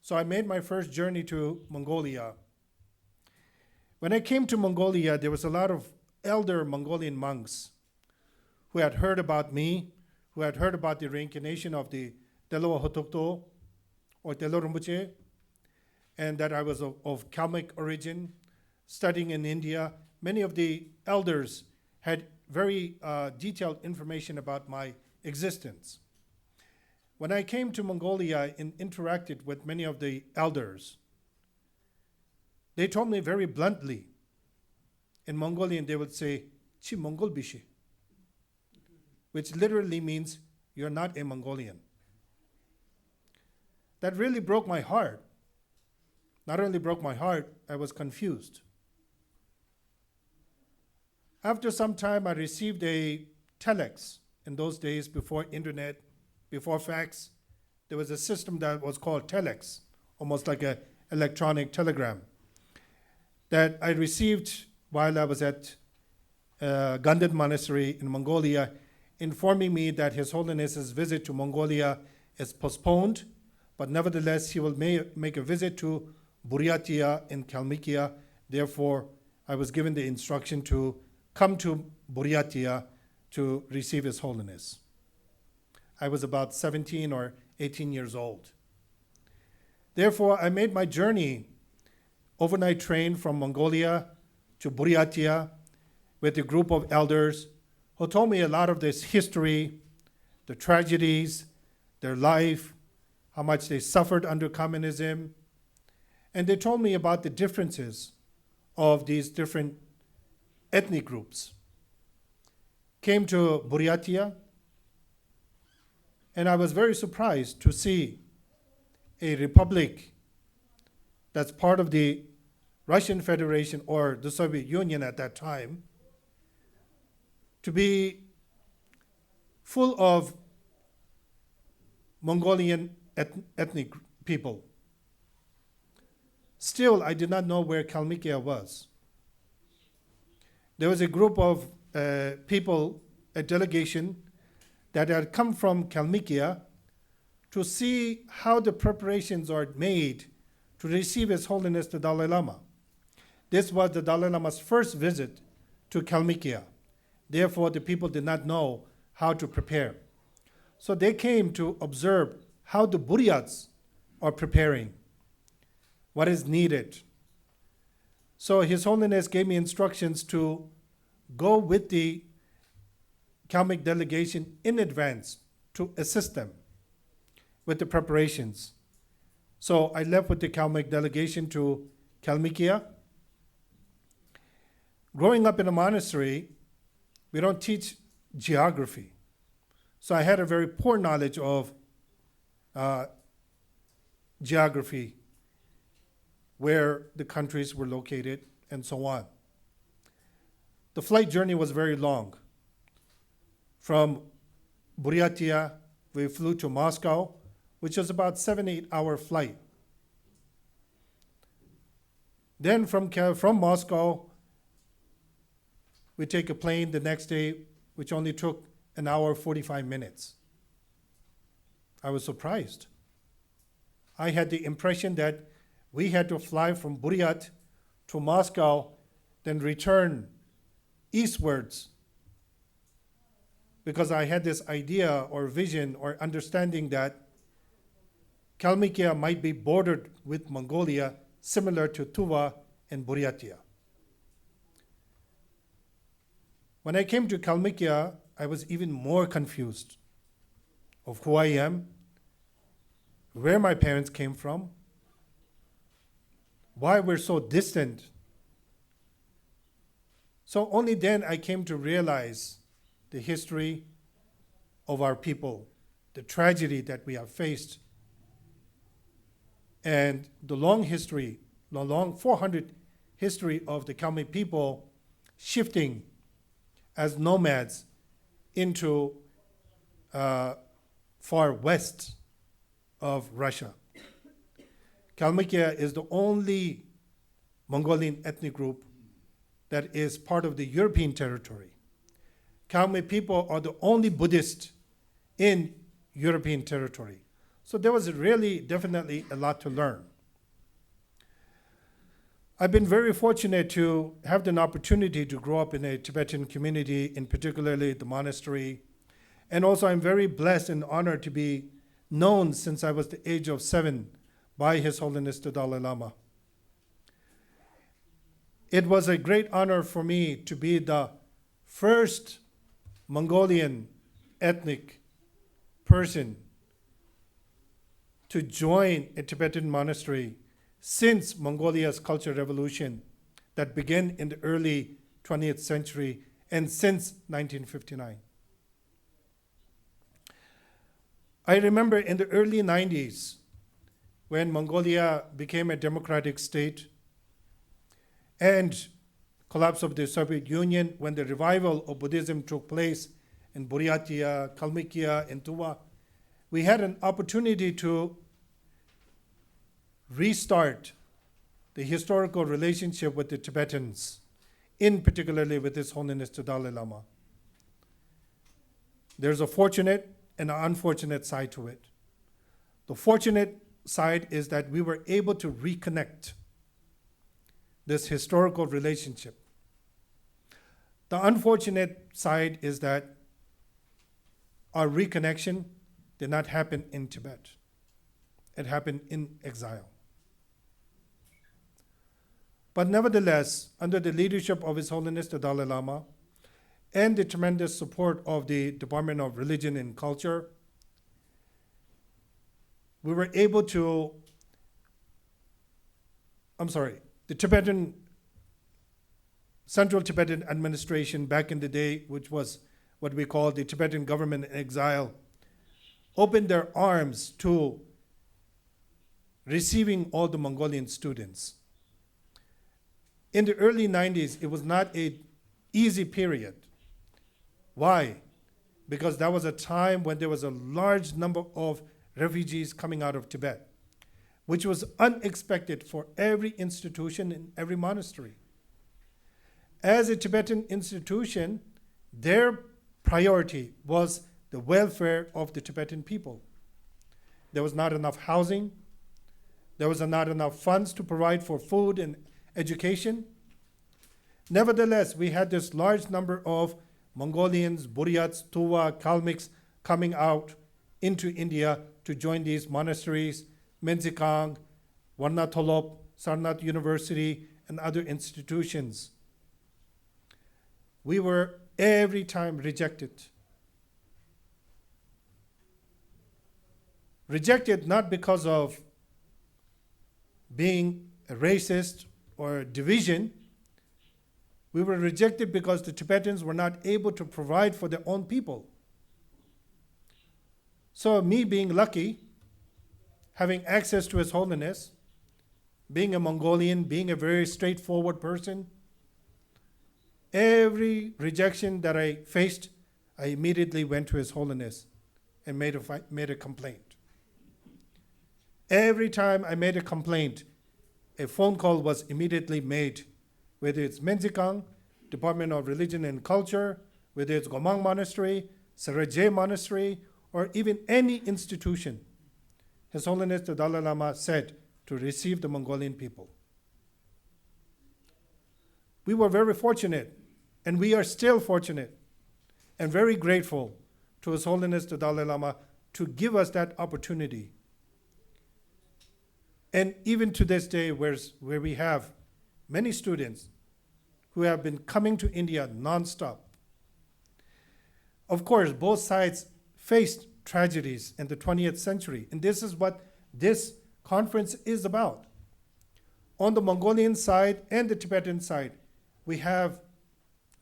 So I made my first journey to Mongolia. When I came to Mongolia, there was a lot of elder Mongolian monks who had heard about me, who had heard about the reincarnation of the Telo Hotokto or Telo Rinpoche, and that I was of Kalmyk origin, studying in India. Many of the elders had very detailed information about my existence. When I came to Mongolia and interacted with many of the elders, they told me very bluntly, in Mongolian they would say, Chi Mongol Bishi, which literally means you're not a Mongolian. That really broke my heart. Not only broke my heart, I was confused. After some time, I received a telex. In those days, before internet, before fax, there was a system that was called telex, almost like an electronic telegram, that I received while I was at Ganden Monastery in Mongolia, informing me that His Holiness's visit to Mongolia is postponed, but nevertheless, he will make a visit to Buryatia and Kalmykia. Therefore, I was given the instruction to come to Buryatia to receive His Holiness. I was about 17 or 18 years old. Therefore, I made my journey, overnight train from Mongolia to Buryatia with a group of elders who told me a lot of this history, the tragedies, their life, how much they suffered under communism. And they told me about the differences of these different ethnic groups. Came to Buryatia, and I was very surprised to see a republic that's part of the Russian Federation or the Soviet Union at that time to be full of Mongolian ethnic people. Still, I did not know where Kalmykia was. There was a group of people, a delegation, that had come from Kalmykia to see how the preparations are made to receive His Holiness the Dalai Lama. This was the Dalai Lama's first visit to Kalmykia. Therefore, the people did not know how to prepare. So they came to observe how the Buryats are preparing, what is needed. So His Holiness gave me instructions to go with the Kalmyk delegation in advance to assist them with the preparations. So I left with the Kalmyk delegation to Kalmykia. Growing up in a monastery, we don't teach geography. So I had a very poor knowledge of geography, where the countries were located, and so on. The flight journey was very long. From Buryatia, we flew to Moscow, which was about 7-8 hour flight. Then from Moscow, we take a plane the next day, which only took an hour, 45 minutes. I was surprised. I had the impression that we had to fly from Buryat to Moscow, then return eastwards, because I had this idea or vision or understanding that Kalmykia might be bordered with Mongolia, similar to Tuva and Buryatia. When I came to Kalmykia, I was even more confused of who I am, where my parents came from, why we're so distant. So only then I came to realize the history of our people, the tragedy that we have faced, and the long history, the long 400 history of the Kalmyk people shifting as nomads into far west of Russia. Kalmykia is the only Mongolian ethnic group that is part of the European territory. Kalmyk people are the only Buddhists in European territory. So there was really definitely a lot to learn. I've been very fortunate to have the opportunity to grow up in a Tibetan community, in particularly the monastery. And also I'm very blessed and honored to be known since I was the age of 7 by His Holiness the Dalai Lama. It was a great honor for me to be the first Mongolian ethnic person to join a Tibetan monastery since Mongolia's cultural revolution that began in the early 20th century and since 1959. I remember in the early 90s when Mongolia became a democratic state and collapse of the Soviet Union, when the revival of Buddhism took place in Buryatia, Kalmykia, and Tuva, we had an opportunity to restart the historical relationship with the Tibetans, in particularly with His Holiness the Dalai Lama. There's a fortunate and an unfortunate side to it. The fortunate side is that we were able to reconnect this historical relationship. The unfortunate side is that our reconnection did not happen in Tibet. It happened in exile. But nevertheless, under the leadership of His Holiness the Dalai Lama and the tremendous support of the Department of Religion and Culture, we were able to, the Tibetan, Central Tibetan Administration back in the day, which was what we call the Tibetan government in exile, opened their arms to receiving all the Mongolian students. In the early 90s, it was not an easy period. Why? Because that was a time when there was a large number of refugees coming out of Tibet, which was unexpected for every institution in every monastery. As a Tibetan institution, their priority was the welfare of the Tibetan people. There was not enough housing. There was not enough funds to provide for food and education. Nevertheless, we had this large number of Mongolians, Buryats, Tuva, Kalmyks coming out into India to join these monasteries, Menzikang, Warnatolop, Sarnath University, and other institutions. We were every time rejected. Rejected not because of being a racist or division. We were rejected because the Tibetans were not able to provide for their own people. So me being lucky, having access to His Holiness, being a Mongolian, being a very straightforward person, every rejection that I faced, I immediately went to His Holiness and made a complaint. Every time I made a complaint, a phone call was immediately made, whether it's Menzikang, Department of Religion and Culture, whether it's Gomang Monastery, Saraje Monastery, or even any institution. His Holiness the Dalai Lama said to receive the Mongolian people. We were very fortunate, and we are still fortunate and very grateful to His Holiness the Dalai Lama to give us that opportunity. And even to this day, where we have many students who have been coming to India nonstop. Of course, both sides faced tragedies in the 20th century, and this is what this conference is about. On the Mongolian side and the Tibetan side, we have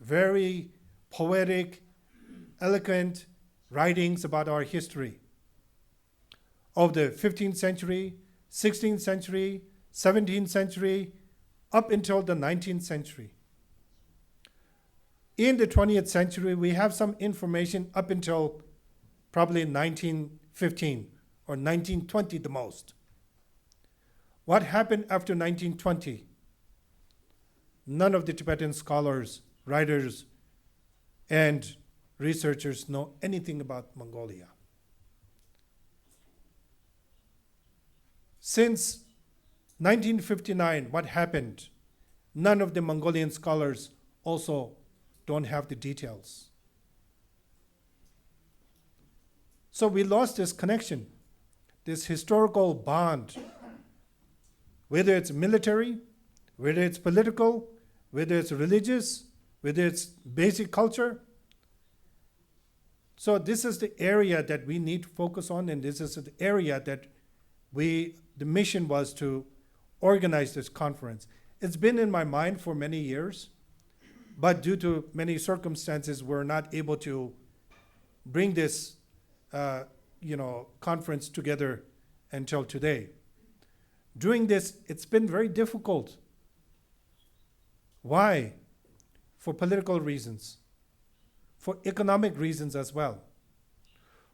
very poetic, eloquent writings about our history of the 15th century, 16th century, 17th century, up until the 19th century. In the 20th century, we have some information up until probably 1915 or 1920 the most. What happened after 1920? None of the Tibetan scholars, writers, and researchers know anything about Mongolia. Since 1959, what happened? None of the Mongolian scholars also don't have the details. So we lost this connection, this historical bond, whether it's military, whether it's political, whether it's religious, whether it's basic culture. So this is the area that we need to focus on, and this is the area that the mission was to organize this conference. It's been in my mind for many years, but due to many circumstances, we're not able to bring this conference together until today. Doing this, it's been very difficult. Why? For political reasons, for economic reasons as well.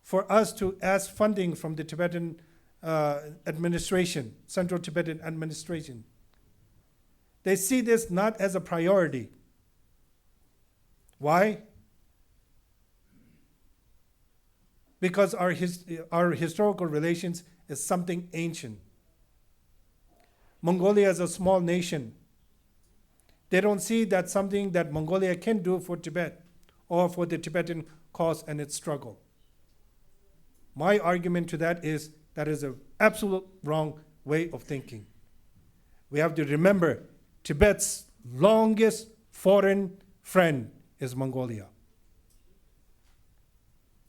For us to ask funding from the Tibetan administration, Central Tibetan Administration. They see this not as a priority. Why? Because our historical relations is something ancient. Mongolia is a small nation. They don't see that something that Mongolia can do for Tibet or for the Tibetan cause and its struggle. My argument to that is an absolute wrong way of thinking. We have to remember Tibet's longest foreign friend is Mongolia.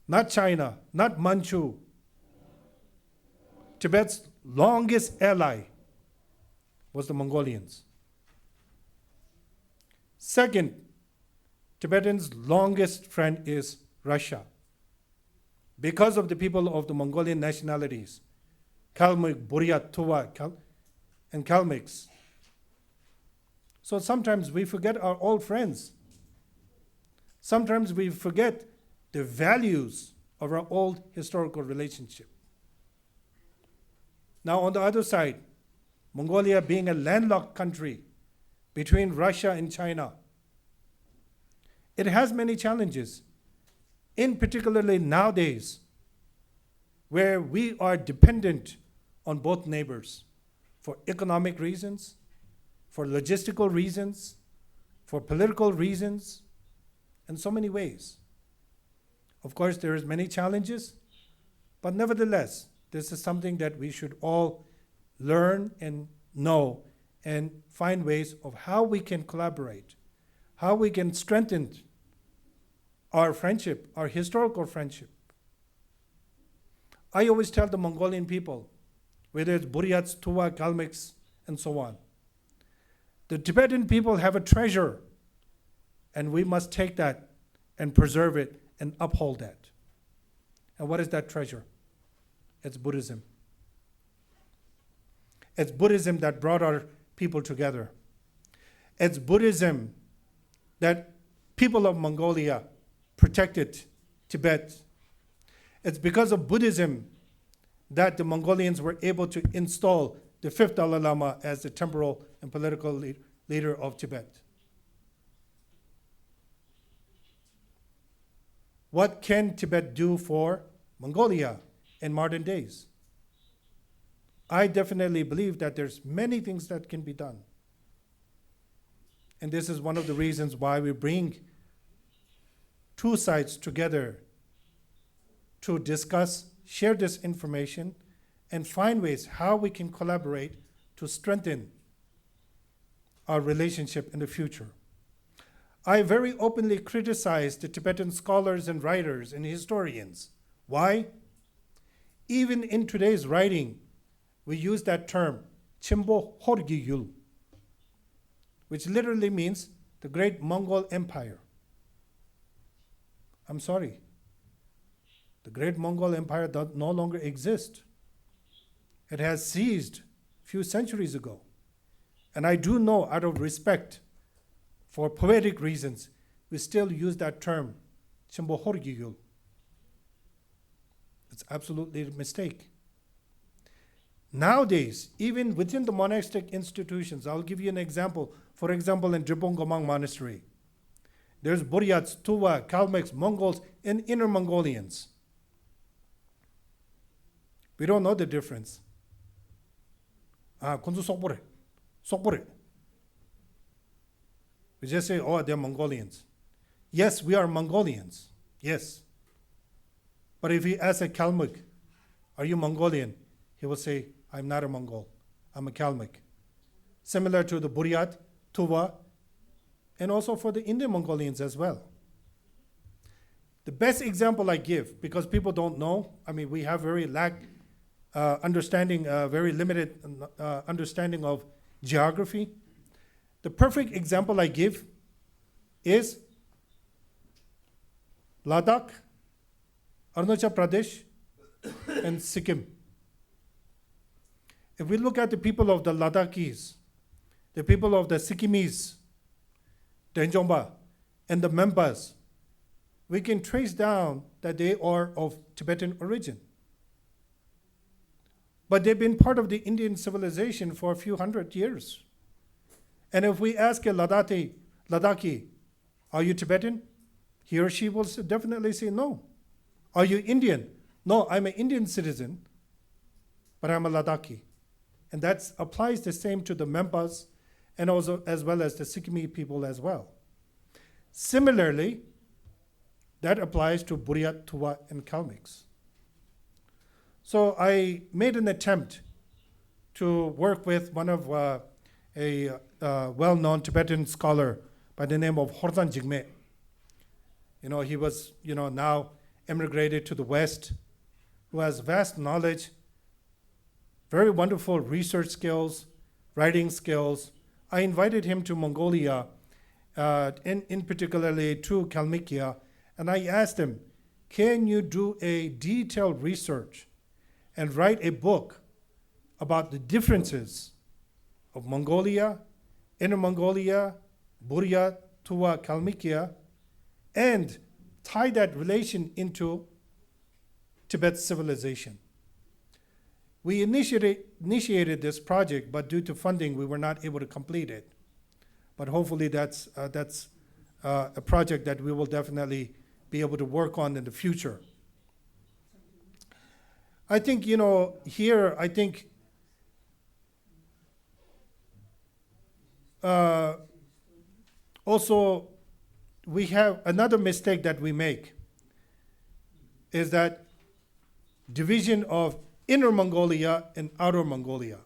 Not China, not Manchu. Tibet's longest ally was the Mongolians. Second, Tibetan's longest friend is Russia. Because of the people of the Mongolian nationalities, Kalmyk, Buryat, Tuva, and Kalmyks. So sometimes we forget our old friends. Sometimes we forget the values of our old historical relationship. Now on the other side, Mongolia being a landlocked country between Russia and China, it has many challenges, in particularly nowadays, where we are dependent on both neighbors for economic reasons, for logistical reasons, for political reasons, in so many ways. Of course, there is many challenges, but nevertheless, this is something that we should all learn and know and find ways of how we can collaborate, how we can strengthen our friendship, our historical friendship. I always tell the Mongolian people, whether it's Buryats, Tuva, Kalmyks, and so on, the Tibetan people have a treasure, and we must take that and preserve it and uphold that. And what is that treasure? It's Buddhism. It's Buddhism that brought our people together. It's Buddhism that people of Mongolia protected Tibet. It's because of Buddhism that the Mongolians were able to install the fifth Dalai Lama as the temporal and political leader of Tibet. What can Tibet do for Mongolia in modern days? I definitely believe that there's many things that can be done. And this is one of the reasons why we bring two sides together to discuss, share this information, and find ways how we can collaborate to strengthen our relationship in the future. I very openly criticize the Tibetan scholars and writers and historians. Why? Even in today's writing, we use that term, Chimbo Horgiyul, which literally means the Great Mongol Empire. I'm sorry. The Great Mongol Empire does no longer exist. It has ceased a few centuries ago. And I do know, out of respect, for poetic reasons, we still use that term, Chimbo Horgiyul. It's absolutely a mistake. Nowadays, even within the monastic institutions, I'll give you an example. For example, in Dribongomang Monastery, there's Buryats, Tuva, Kalmyks, Mongols, and Inner Mongolians. We don't know the difference. Kunzu Sokbore, Sokbore. We just say, oh, they're Mongolians. Yes, we are Mongolians. Yes. But if we ask a Kalmyk, are you Mongolian? He will say, I'm not a Mongol. I'm a Kalmyk. Similar to the Buryat, Tuva, and also for the Indian Mongolians as well. The best example I give, because people don't know, we have very very limited understanding of geography. The perfect example I give is Ladakh, Arunachal Pradesh, and Sikkim. If we look at the people of the Ladakhis, the people of the Sikkimese, the Njomba, and the Membas, we can trace down that they are of Tibetan origin. But they've been part of the Indian civilization for a few hundred years. And if we ask a Ladakhi, are you Tibetan? He or she will definitely say no. Are you Indian? No, I'm an Indian citizen. but I'm a Ladakhi. And that applies the same to the Mempas and also as well as the Sikkimi people as well. Similarly, that applies to Buryat, Tuva, and Kalmyks. So I made an attempt to work with one of a well-known Tibetan scholar by the name of Horzan Jigme. He was, now emigrated to the West, who has vast knowledge, very wonderful research skills, writing skills. I invited him to Mongolia, in particularly to Kalmykia, and I asked him, can you do a detailed research and write a book about the differences of Mongolia, Inner Mongolia, Buryat, Tuva, Kalmykia, and tie that relation into Tibet's civilization. We initiated this project, but due to funding, we were not able to complete it. But hopefully that's a project that we will definitely be able to work on in the future. I think, here, I think also we have another mistake that we make is that division of Inner Mongolia and Outer Mongolia.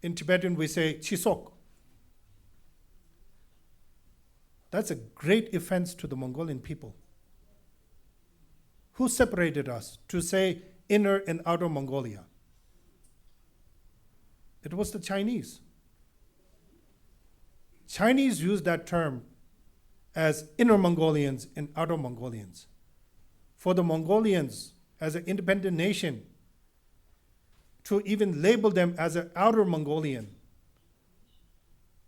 In Tibetan, we say Chisok. That's a great offense to the Mongolian people. Who separated us to say Inner and Outer Mongolia? It was the Chinese. Chinese used that term as Inner Mongolians and Outer Mongolians. For the Mongolians, as an independent nation, to even label them as an Outer Mongolian,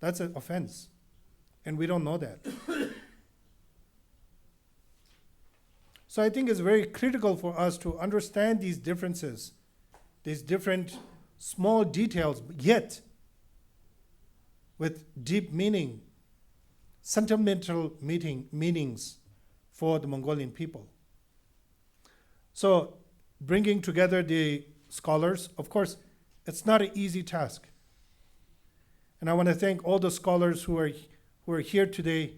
that's an offense. And we don't know that. So I think it's very critical for us to understand these differences, these different small details, yet with deep meaning, sentimental meanings for the Mongolian people. So bringing together the scholars, of course, it's not an easy task. And I want to thank all the scholars who are here today,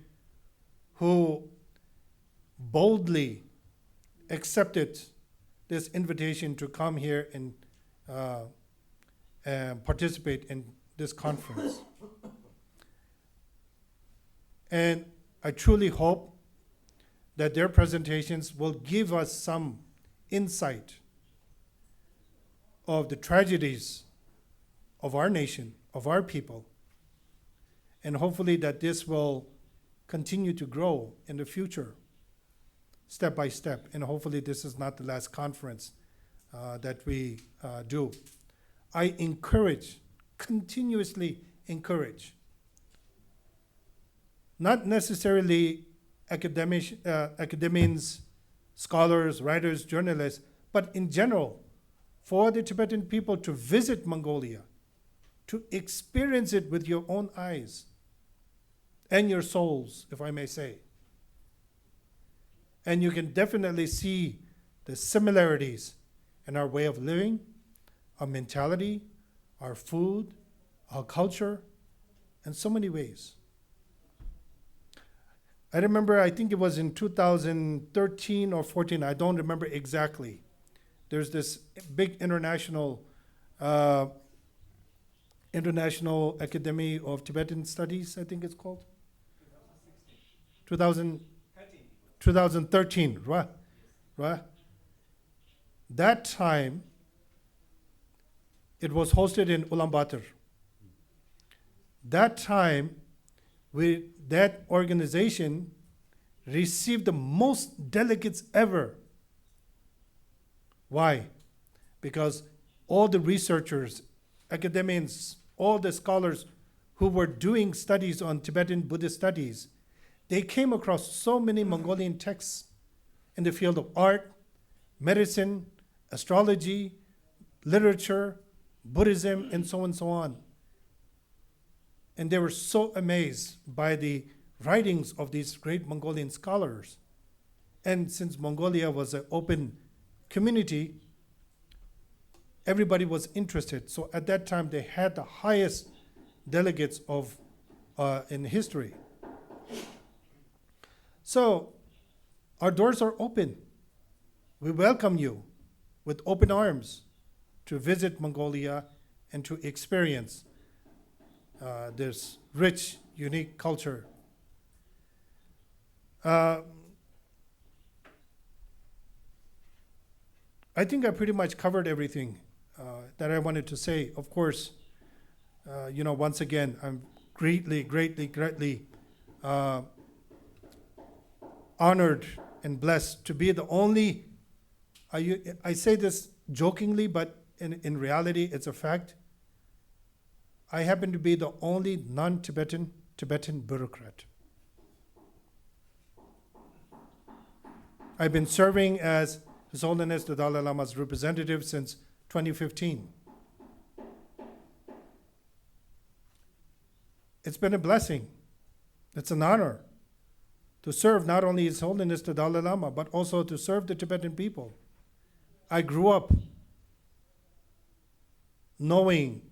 who boldly accepted this invitation to come here and participate in this conference. And I truly hope that their presentations will give us some insight of the tragedies of our nation, of our people, and hopefully that this will continue to grow in the future, step by step, and hopefully this is not the last conference that we do. I continuously encourage, not necessarily academians, scholars, writers, journalists, but in general, for the Tibetan people to visit Mongolia, to experience it with your own eyes and your souls, if I may say. And you can definitely see the similarities in our way of living, our mentality, our food, our culture, in so many ways. I remember, I think it was in 2013 or 14, I don't remember exactly. There's this big international Academy of Tibetan Studies, I think it's called. 2013, right? That time, it was hosted in Ulaanbaatar. That time, that organization received the most delegates ever. Why? Because all the researchers, academics, all the scholars who were doing studies on Tibetan Buddhist studies, they came across so many Mongolian texts in the field of art, medicine, astrology, literature, Buddhism, and so on and so on. And they were so amazed by the writings of these great Mongolian scholars. And since Mongolia was an open community, everybody was interested. So at that time, they had the highest delegates of in history. So our doors are open. We welcome you with open arms to visit Mongolia and to experience this rich, unique culture. I think I pretty much covered everything that I wanted to say. Of course, once again, I'm greatly honored and blessed to be the only, I say this jokingly, but in reality, it's a fact. I happen to be the only non-Tibetan bureaucrat. I've been serving as His Holiness the Dalai Lama's representative since 2015. It's been a blessing. It's an honor to serve not only His Holiness the Dalai Lama, but also to serve the Tibetan people. I grew up knowing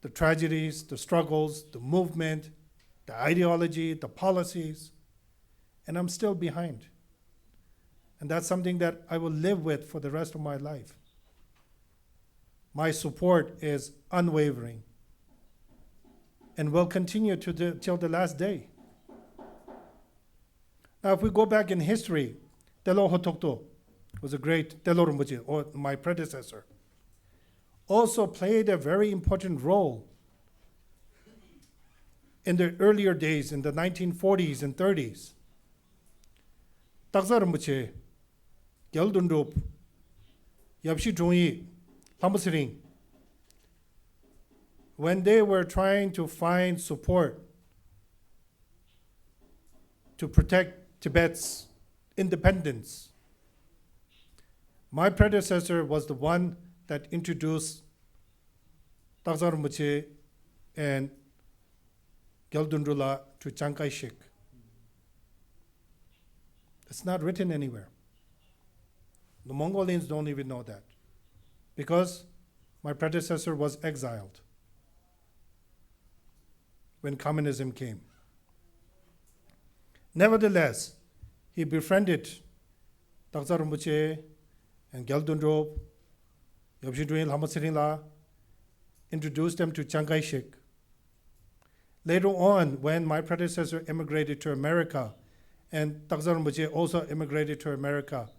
the tragedies, the struggles, the movement, the ideology, the policies, and I'm still behind. And that's something that I will live with for the rest of my life. My support is unwavering and will continue till the last day. Now, if we go back in history, Telo Hotokto was a great Telo Rinpoche, or my predecessor, also played a very important role in the earlier days, in the 1940s and 30s. Taksa Rinpoche, Gyaldundrup, Yapshi Chungyi, Lhamasiring, when they were trying to find support to protect Tibet's independence, my predecessor was the one that introduced Taksa Rinpoche and Gyaldundrula to Chiang Kai-shek. It's not written anywhere. The Mongolians don't even know that, because my predecessor was exiled when communism came. Nevertheless, he befriended Taksa Rinpoche and Gyaldundrup, Yabshi Dwayne Lhamasiring La, introduced them to Chiang Kai-shek. Later on, when my predecessor immigrated to America, and Taksa Rinpoche also immigrated to America,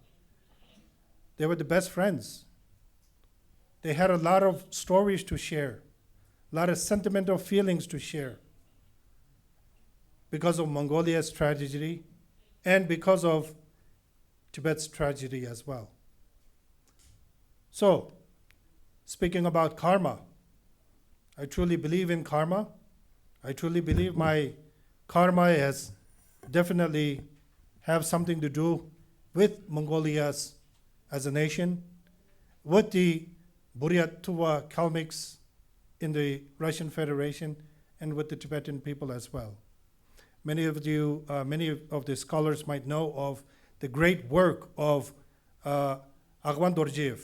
they were the best friends. They had a lot of stories to share, a lot of sentimental feelings to share because of Mongolia's tragedy and because of Tibet's tragedy as well. So, speaking about karma, I truly believe in karma. I truly believe my karma has definitely have something to do with Mongolia's as a nation, with the Buryat Tuva Kalmyks in the Russian Federation, and with the Tibetan people as well. Many of the scholars might know of the great work of Agwan Dorjiev,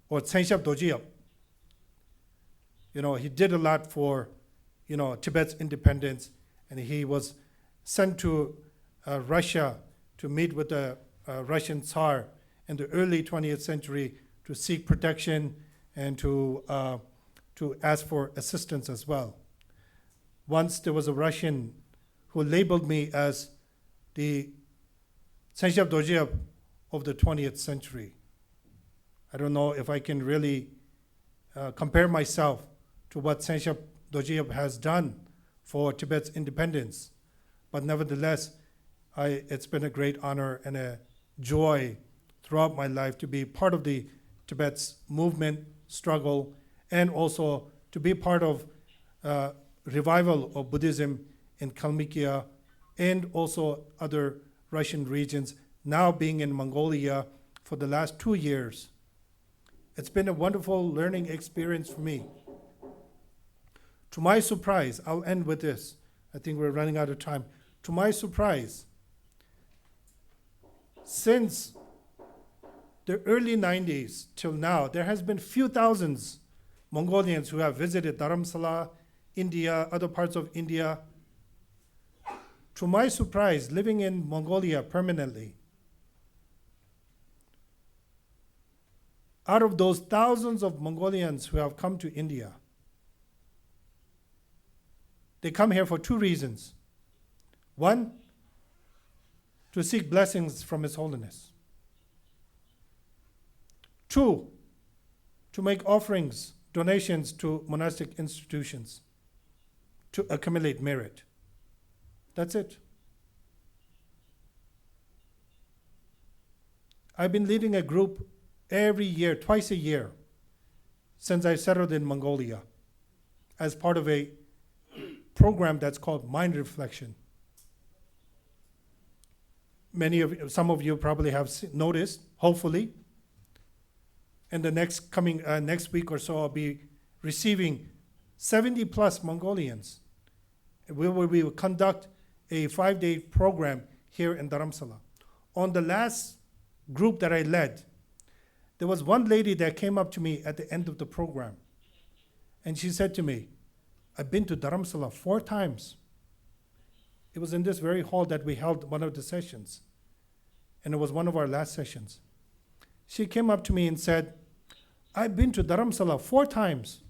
or Tsenshab Dorjiev. He did a lot for, Tibet's independence, and he was sent to Russia to meet with the Russian Tsar in the early 20th century to seek protection and to ask for assistance as well. Once there was a Russian who labeled me as the Tsenshab Dorjiev of the 20th century. I don't know if I can really compare myself to what Tsenshab Dorjiev has done for Tibet's independence, but nevertheless, it's been a great honor and a joy throughout my life to be part of the Tibet's movement, struggle, and also to be part of revival of Buddhism in Kalmykia and also other Russian regions, now being in Mongolia for the last 2 years. It's been a wonderful learning experience for me. To my surprise, I'll end with this. I think we're running out of time. To my surprise, since the early 90s till now, there has been few thousands Mongolians who have visited Dharamsala, India, other parts of India. To my surprise, living in Mongolia permanently, out of those thousands of Mongolians who have come to India, they come here for two reasons. One, to seek blessings from His Holiness. Two, to make offerings, donations to monastic institutions to accumulate merit. That's it. I've been leading a group every year, twice a year, since I settled in Mongolia, as part of a program that's called Mind Reflection. Some of you probably have noticed, hopefully. In the next week or so, I'll be receiving 70 plus Mongolians. We will conduct a 5-day program here in Dharamsala. On the last group that I led, there was one lady that came up to me at the end of the program. And she said to me, I've been to Dharamsala 4 times. It was in this very hall that we held one of the sessions. And it was one of our last sessions. She came up to me and said, I've been to Dharamsala 4 times.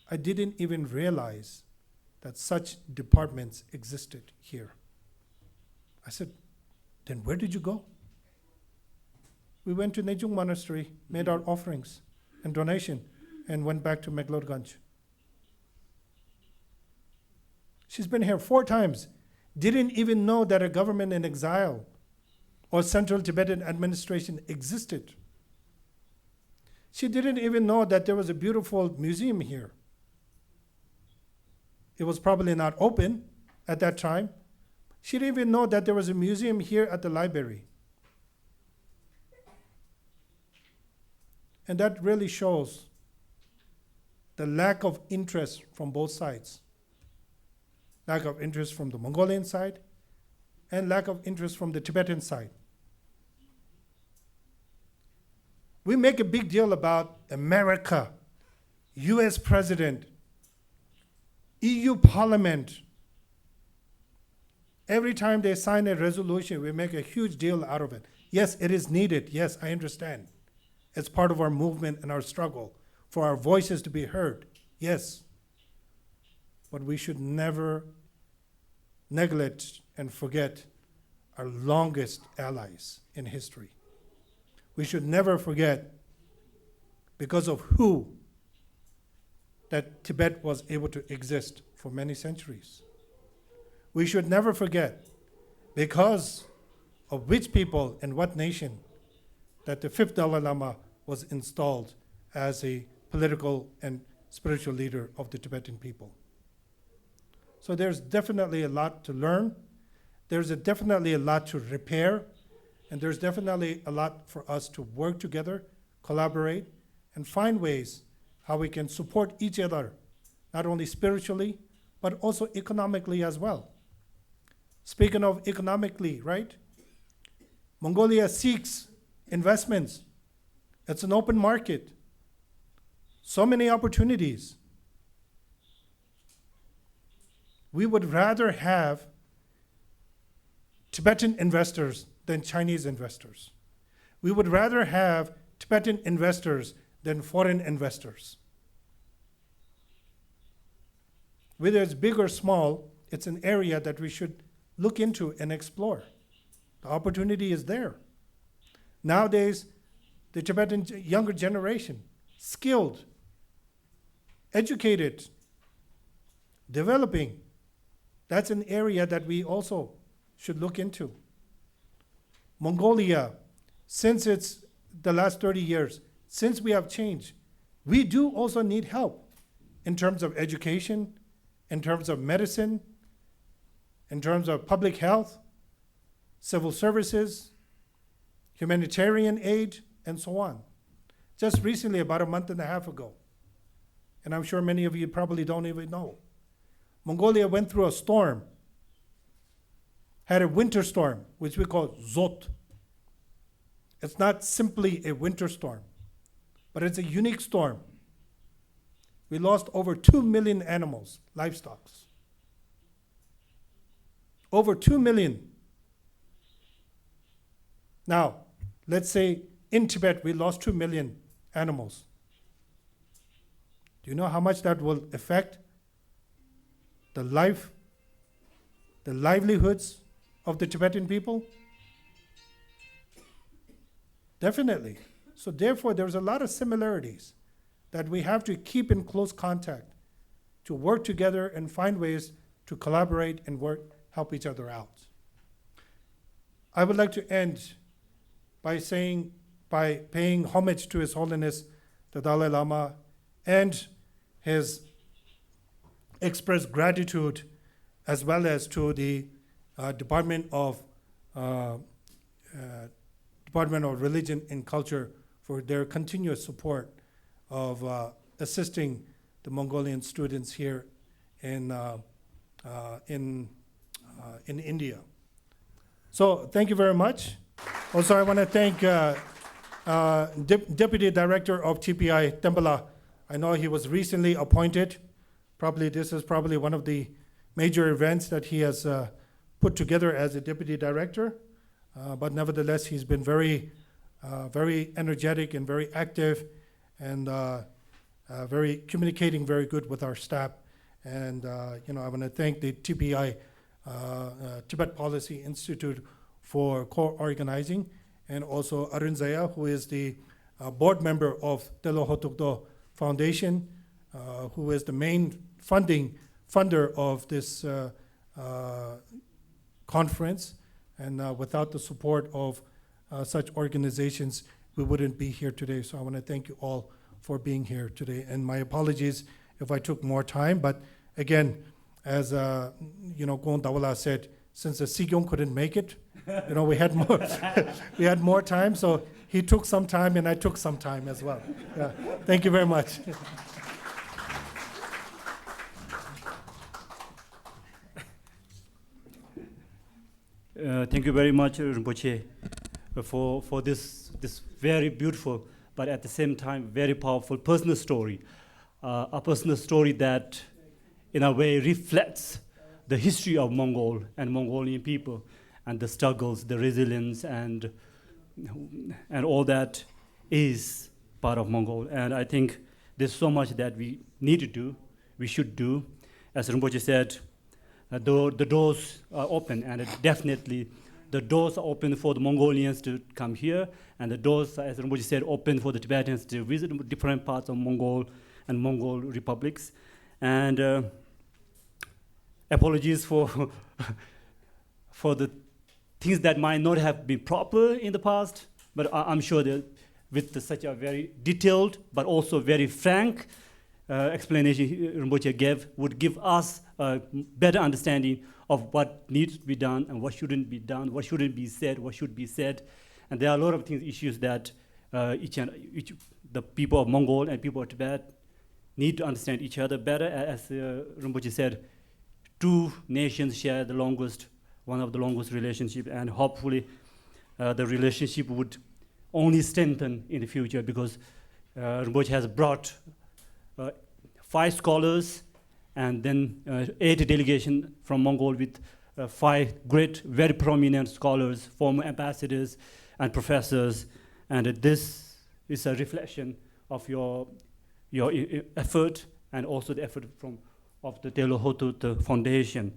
I didn't even realize that such departments existed here. I said, then where did you go? We went to Nejung Monastery, made our offerings and donation, and went back to Meglorganj. She's been here 4 times, didn't even know that a government in exile or Central Tibetan administration existed. She didn't even know that there was a beautiful museum here. It was probably not open at that time. She didn't even know that there was a museum here at the library. And that really shows the lack of interest from both sides. Lack of interest from the Mongolian side and lack of interest from the Tibetan side. We make a big deal about America, US President, EU Parliament. Every time they sign a resolution, we make a huge deal out of it. Yes, it is needed. Yes, I understand. It's part of our movement and our struggle for our voices to be heard. Yes. But we should never neglect and forget our longest allies in history. We should never forget, because of who, that Tibet was able to exist for many centuries. We should never forget, because of which people and what nation, that the 5th Dalai Lama was installed as a political and spiritual leader of the Tibetan people. So there's definitely a lot to learn. There's definitely a lot to repair. And there's definitely a lot for us to work together, collaborate, and find ways how we can support each other, not only spiritually, but also economically as well. Speaking of economically, right? Mongolia seeks investments. It's an open market. So many opportunities. We would rather have Tibetan investors than Chinese investors. We would rather have Tibetan investors than foreign investors. Whether it's big or small, it's an area that we should look into and explore. The opportunity is there. Nowadays, the Tibetan younger generation, skilled, educated, developing, that's an area that we also should look into. Mongolia, since it's the last 30 years, since we have changed, we do also need help in terms of education, in terms of medicine, in terms of public health, civil services, humanitarian aid, and so on. Just recently, about a month and a half ago, and I'm sure many of you probably don't even know, Mongolia went through a storm, had a winter storm, which we call Zot. It's not simply a winter storm, but it's a unique storm. We lost over 2 million animals, livestock. Over 2 million. Now, let's say in Tibet we lost 2 million animals. Do you know how much that will affect the livelihoods of the Tibetan people? Definitely. So therefore, there's a lot of similarities that we have to keep in close contact to work together and find ways to collaborate and help each other out. I would like to end by paying homage to His Holiness the Dalai Lama and his expressed gratitude, as well as to the Department of Religion and Culture for their continuous support of assisting the Mongolian students here in India. So thank you very much. Also, I want to thank Deputy Director of TPI, Tembala. I know he was recently appointed. This is probably one of the major events that he has put together as a Deputy Director. But nevertheless, he's been very energetic and very active, and communicating very good with our staff. And I want to thank the TPI, Tibet Policy Institute, for co-organizing, and also Arun Zaya, who is the board member of Telo Hotokdo Foundation, who is the main funder of this conference. And without the support of such organizations, we wouldn't be here today. So I want to thank you all for being here today. And my apologies if I took more time. But again, as Gon Dawala said, since the Sigyong couldn't make it, we had more we had more time. So he took some time, and I took some time as well. Yeah. Thank you very much. Thank you very much, Rinpoche, for this very beautiful, but at the same time very powerful personal story. A personal story that, in a way, reflects the history of Mongol and Mongolian people, and the struggles, the resilience, and all that is part of Mongol. And I think there's so much that we need to do, we should do. As Rinpoche said, the doors are open, and definitely the doors are open for the Mongolians to come here, and the doors, as Rinpoche said, open for the Tibetans to visit different parts of Mongol and Mongol republics. And apologies for the things that might not have been proper in the past, but I'm sure that with such a very detailed but also very frank explanation Rinpoche gave would give us a better understanding of what needs to be done and what shouldn't be done, what shouldn't be said, what should be said. And there are a lot of issues that the people of Mongol and people of Tibet need to understand each other better. As Rinpoche said, two nations share one of the longest relationship, and hopefully the relationship would only strengthen in the future, because Rinpoche has brought 5 scholars and then 8 delegations from Mongol with 5 great, very prominent scholars, former ambassadors and professors. And this is a reflection of your effort, and also the effort of the Telo Hotut Foundation.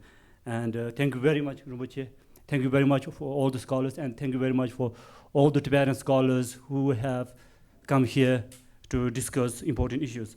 And thank you very much, Rinpoche. Thank you very much for all the scholars, and thank you very much for all the Tibetan scholars who have come here to discuss important issues.